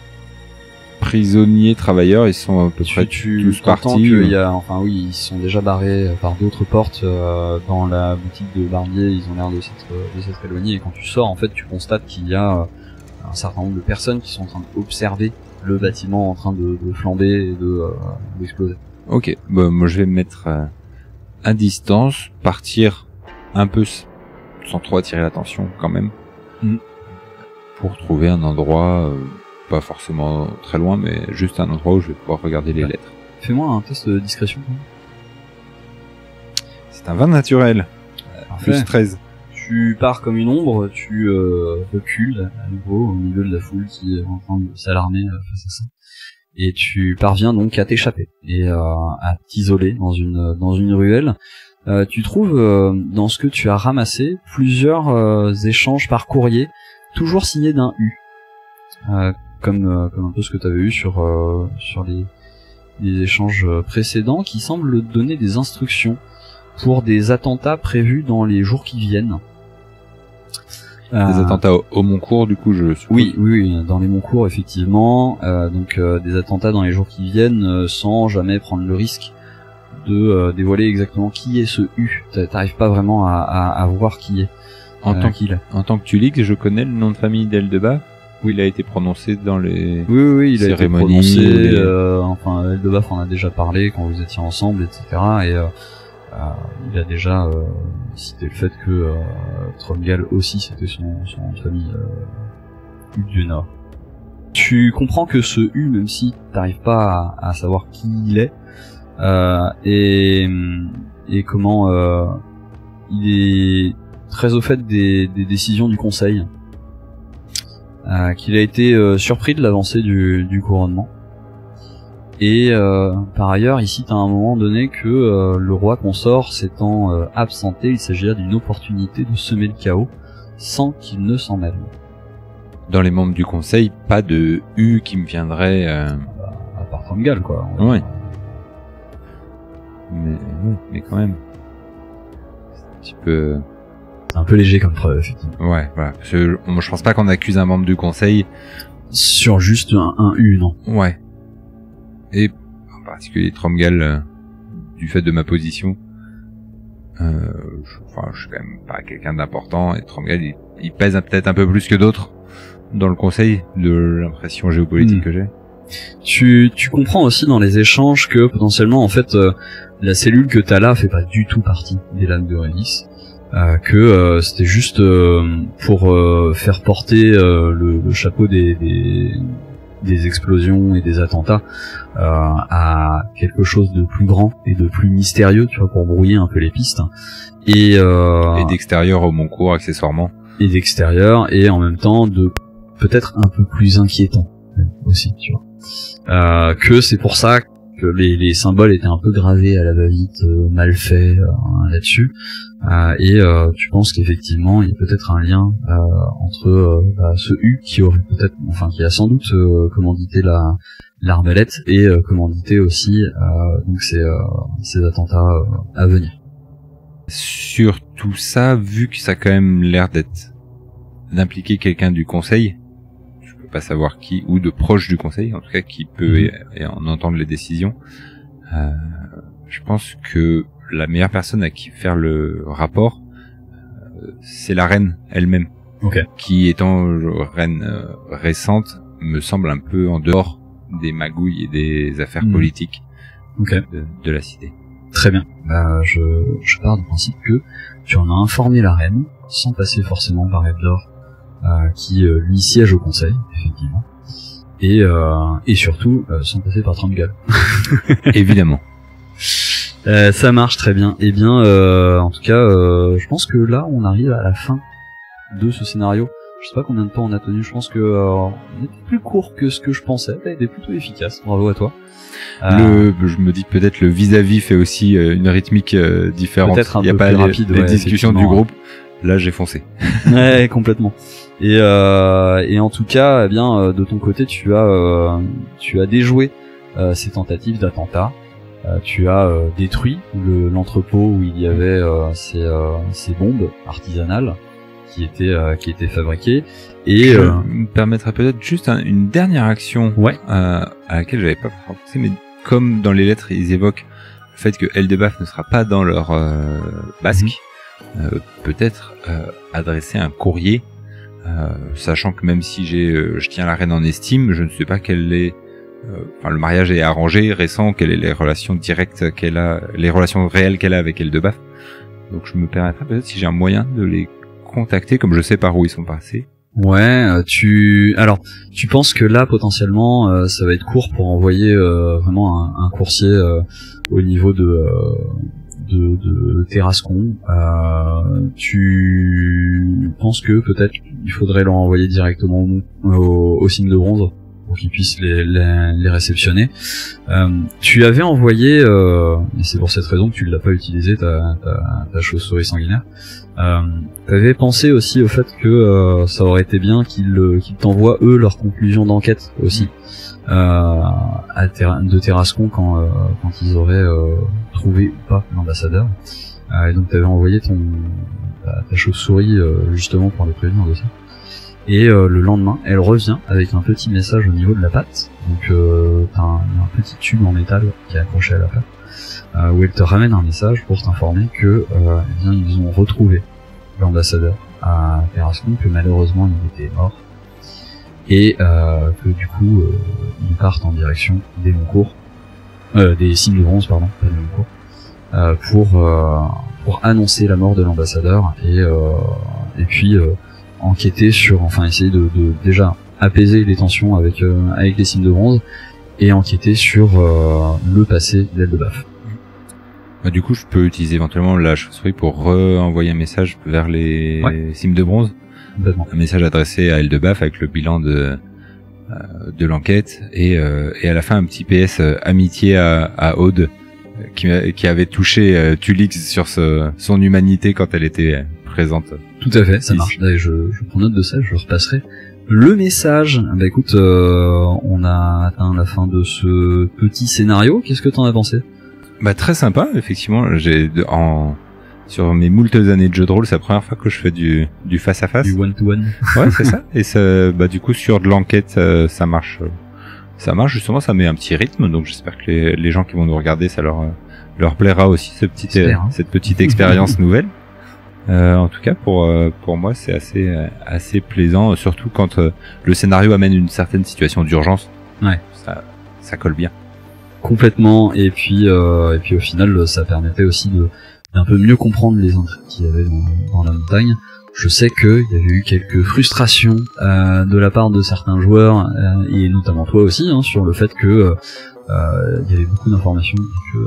prisonniers travailleurs, ils sont à peu près tous partis. Ils sont déjà barrés par d'autres portes dans la boutique de barbier. Ils ont l'air de s'être éloignés. Et quand tu sors, en fait, tu constates qu'il y a un certain nombre de personnes qui sont en train d'observer le bâtiment en train de flamber et d'exploser. Ok, bah, moi je vais me mettre à distance, partir un peu sans trop attirer l'attention quand même, pour trouver un endroit pas forcément très loin, mais juste un endroit où je vais pouvoir regarder les lettres. Fais-moi un test de discrétion. C'est un 20 naturel, plus 13. Tu pars comme une ombre, tu recules à nouveau au milieu de la foule qui est en train de s'alarmer face à ça. Et tu parviens donc à t'échapper et à t'isoler dans une ruelle. Tu trouves dans ce que tu as ramassé plusieurs échanges par courrier, toujours signés d'un U. Comme un peu ce que tu avais eu sur les échanges précédents, qui semblent donner des instructions pour des attentats prévus dans les jours qui viennent. Des attentats au Moncourt, du coup, je suppose. Oui, dans les Moncourt, effectivement. Donc des attentats dans les jours qui viennent, sans jamais prendre le risque de dévoiler exactement qui est ce U. T'arrives pas vraiment à voir qui est. En tant que tu lis, je connais le nom de famille d'Eldebaf, où il a été prononcé dans les oui, il cérémonies. A été prononcé. Eldebaf en a déjà parlé quand vous étiez ensemble, etc. Et il a déjà cité le fait que Tromgal aussi c'était son nom de famille du Nord. Tu comprends que ce U, même si t'arrives pas à savoir qui il est, et comment il est très au fait des décisions du Conseil, qu'il a été surpris de l'avancée du couronnement. Et par ailleurs, ici, t'as à un moment donné que le roi consort s'étant absenté, il s'agirait d'une opportunité de semer le chaos sans qu'il ne s'en mêle. Dans les membres du conseil, pas de U qui me viendrait... À part Tromgal, quoi. Ouais. Mais quand même... C'est un peu léger comme preuve, effectivement. Ouais, voilà. Parce que, je pense pas qu'on accuse un membre du conseil... Sur juste un U, non. Ouais. Et en particulier Tromgal, du fait de ma position, je suis quand même pas quelqu'un d'important, et Tromgal il pèse peut-être un peu plus que d'autres dans le conseil, de l'impression géopolitique que j'ai. Tu comprends aussi dans les échanges que potentiellement en fait la cellule que t'as là fait pas du tout partie des lames de Rhénis, que c'était juste pour faire porter le chapeau des explosions et des attentats à quelque chose de plus grand et de plus mystérieux, tu vois, pour brouiller un peu les pistes et d'extérieur au Montcourt accessoirement, et d'extérieur, et en même temps de peut-être un peu plus inquiétant aussi, tu vois. Que c'est pour ça que les symboles étaient un peu gravés à la va-vite, mal faits là-dessus, et tu penses qu'effectivement il y a peut-être un lien entre ce U qui aurait peut-être, enfin qui a sans doute commandité l'arbalète et commandité aussi donc ces attentats à venir. Sur tout ça, vu que ça a quand même l'air d'impliquer quelqu'un du conseil, pas savoir qui, ou de proche du conseil en tout cas, qui peut et en entendre les décisions, je pense que la meilleure personne à qui faire le rapport, c'est la reine elle-même, qui étant reine récente me semble un peu en dehors des magouilles et des affaires politiques de la cité. Très bien. Je pars du principe que tu en as informé la reine sans passer forcément par Evdor, qui lui siège au conseil, effectivement, et surtout sans passer par Trumgal. Évidemment. Ça marche très bien. Eh bien, en tout cas, je pense que là, on arrive à la fin de ce scénario. Je sais pas combien de temps on a tenu. Je pense que on était plus court que ce que je pensais. T'as été plutôt efficace. Bravo à toi. Je me dis que peut-être le vis-à-vis fait aussi une rythmique différente. Peut-être un Il y a peu pas plus rapide. les discussions du groupe. Là, j'ai foncé. Ouais, complètement. Et en tout cas, eh bien, de ton côté, tu as déjoué ces tentatives d'attentat. Tu as détruit l'entrepôt où il y avait ces bombes artisanales qui étaient fabriquées. Et me permettra peut-être juste une dernière action à laquelle j'avais pas pensé, mais comme dans les lettres, ils évoquent le fait que Eldebaf ne sera pas dans leur basque. Peut-être adresser un courrier, sachant que même si je tiens la reine en estime, je ne sais pas quelle est, le mariage est arrangé, récent, quelles sont les relations directes qu'elle a, les relations réelles qu'elle a avec Eldebaf. Donc je me permettrai peut-être, si j'ai un moyen, de les contacter, comme je sais par où ils sont passés. Ouais, tu penses que là potentiellement ça va être court pour envoyer vraiment un coursier au niveau de Terrascon. Tu penses que peut-être il faudrait leur envoyer directement au signe de bronze pour qu'ils puissent les réceptionner. Tu avais envoyé, et c'est pour cette raison que tu l'as pas utilisé, ta chauve-souris sanguinaire. T'avais pensé aussi au fait que ça aurait été bien qu'ils t'envoient eux leurs conclusions d'enquête aussi de Terrascon quand ils auraient trouvé ou pas l'ambassadeur. Et donc t'avais envoyé ta chauve-souris justement pour les prévenir de ça. Et le lendemain, elle revient avec un petit message au niveau de la patte. Donc t'as un petit tube en métal qui est accroché à la patte, où elle te ramène un message pour t'informer que eh bien ils ont retrouvé l'ambassadeur à Terrascon, que malheureusement il était mort, et que du coup ils partent en direction des Montcourt, des signes de bronze, pardon, pas des Montcourt, pour annoncer la mort de l'ambassadeur et puis enquêter sur, enfin essayer de déjà apaiser les tensions avec les signes de bronze et enquêter sur le passé d'Eldebaf. Du coup, je peux utiliser éventuellement la chauve-souris pour renvoyer un message vers les cimes de bronze. Un message adressé à Eldebaf avec le bilan de l'enquête et à la fin un petit PS amitié à Aude qui avait touché Tulix sur son humanité quand elle était présente. Tout à fait, ça marche. Allez, je prends note de ça, je repasserai le message. Bah écoute, on a atteint la fin de ce petit scénario. Qu'est-ce que t'en as pensé? Bah très sympa, effectivement. Sur mes moultes années de jeu de rôle, c'est la première fois que je fais du face à face. Du one to one. Ouais, c'est ça. Et ça, bah du coup sur de l'enquête, ça marche. Ça marche justement, ça met un petit rythme. Donc j'espère que les gens qui vont nous regarder, ça leur plaira aussi cette petite expérience nouvelle. En tout cas, pour moi, c'est assez plaisant, surtout quand le scénario amène une certaine situation d'urgence. Ouais. Ça colle bien. Complètement. Et puis au final, ça permettait aussi d'un peu mieux comprendre les intrigues qu'il y avait dans la montagne. Je sais qu'il y avait eu quelques frustrations de la part de certains joueurs et notamment toi aussi, hein, sur le fait que il y avait beaucoup d'informations et que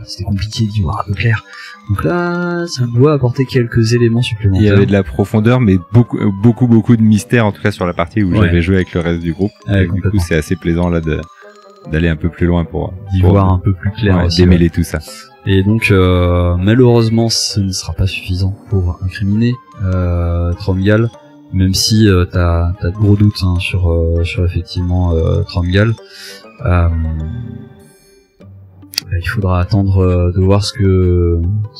c'était compliqué d'y voir un peu clair. Donc là, ça doit apporter quelques éléments supplémentaires. Il y avait de la profondeur, mais beaucoup de mystère, en tout cas sur la partie où j'avais joué avec le reste du groupe. Et du coup, c'est assez plaisant là d'aller un peu plus loin pour voir un peu plus clair, aussi, démêler tout ça. Et donc malheureusement, ce ne sera pas suffisant pour incriminer Tromgal, même si t'as de gros doutes hein, sur effectivement Tromgal. Il faudra attendre de voir ce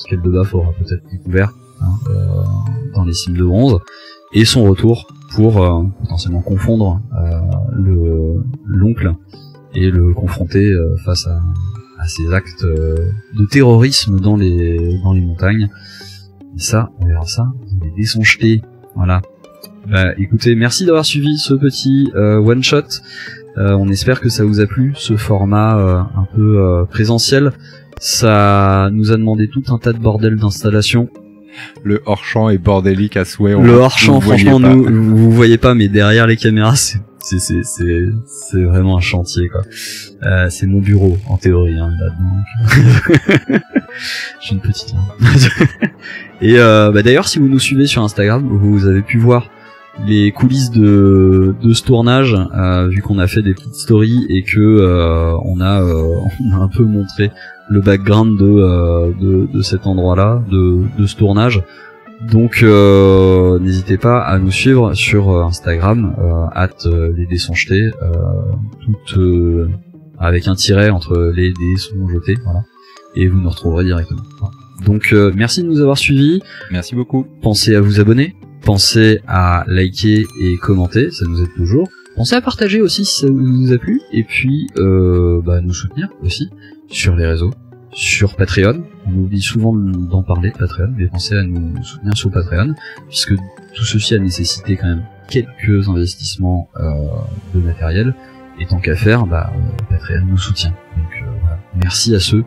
qu'Eldebaf aura peut-être découvert hein, dans les cimes de bronze et son retour pour potentiellement confondre l'oncle et le confronter face à ces actes de terrorisme dans les montagnes. Et ça, on verra ça dans les dés sont jetés. Voilà. Écoutez, merci d'avoir suivi ce petit one shot. On espère que ça vous a plu, ce format un peu présentiel. Ça nous a demandé tout un tas de bordel d'installation. Le hors-champ est bordélique à souhait. Le hors-champ, franchement, vous voyez pas, mais derrière les caméras, c'est vraiment un chantier, quoi. C'est mon bureau, en théorie, hein, là-dedans. J'ai une petite main. Et d'ailleurs, si vous nous suivez sur Instagram, vous avez pu voir les coulisses de ce tournage, vu qu'on a fait des petites stories et que on a un peu montré le background de cet endroit-là, de ce tournage. Donc n'hésitez pas à nous suivre sur Instagram, les dés sont jetés, avec un tiret entre les dés sont jetés, voilà. Et vous nous retrouverez directement. Voilà. Donc merci de nous avoir suivis. Merci beaucoup. Pensez à vous abonner. Pensez à liker et commenter, ça nous aide toujours. Pensez à partager aussi si ça vous a plu. Et puis, nous soutenir aussi sur les réseaux, sur Patreon. On oublie souvent d'en parler, Patreon, mais pensez à nous soutenir sur Patreon, puisque tout ceci a nécessité quand même quelques investissements de matériel. Et tant qu'à faire, Patreon nous soutient. Donc voilà. Merci à ceux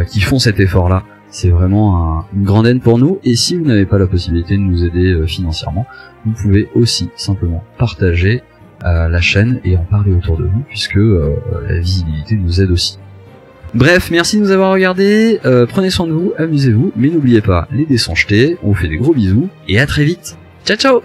qui font cet effort-là. C'est vraiment une grande aide pour nous, et si vous n'avez pas la possibilité de nous aider financièrement, vous pouvez aussi simplement partager la chaîne et en parler autour de vous, puisque la visibilité nous aide aussi. Bref, merci de nous avoir regardés, prenez soin de vous, amusez-vous, mais n'oubliez pas, les dés sont jetés, on vous fait des gros bisous, et à très vite. Ciao ciao.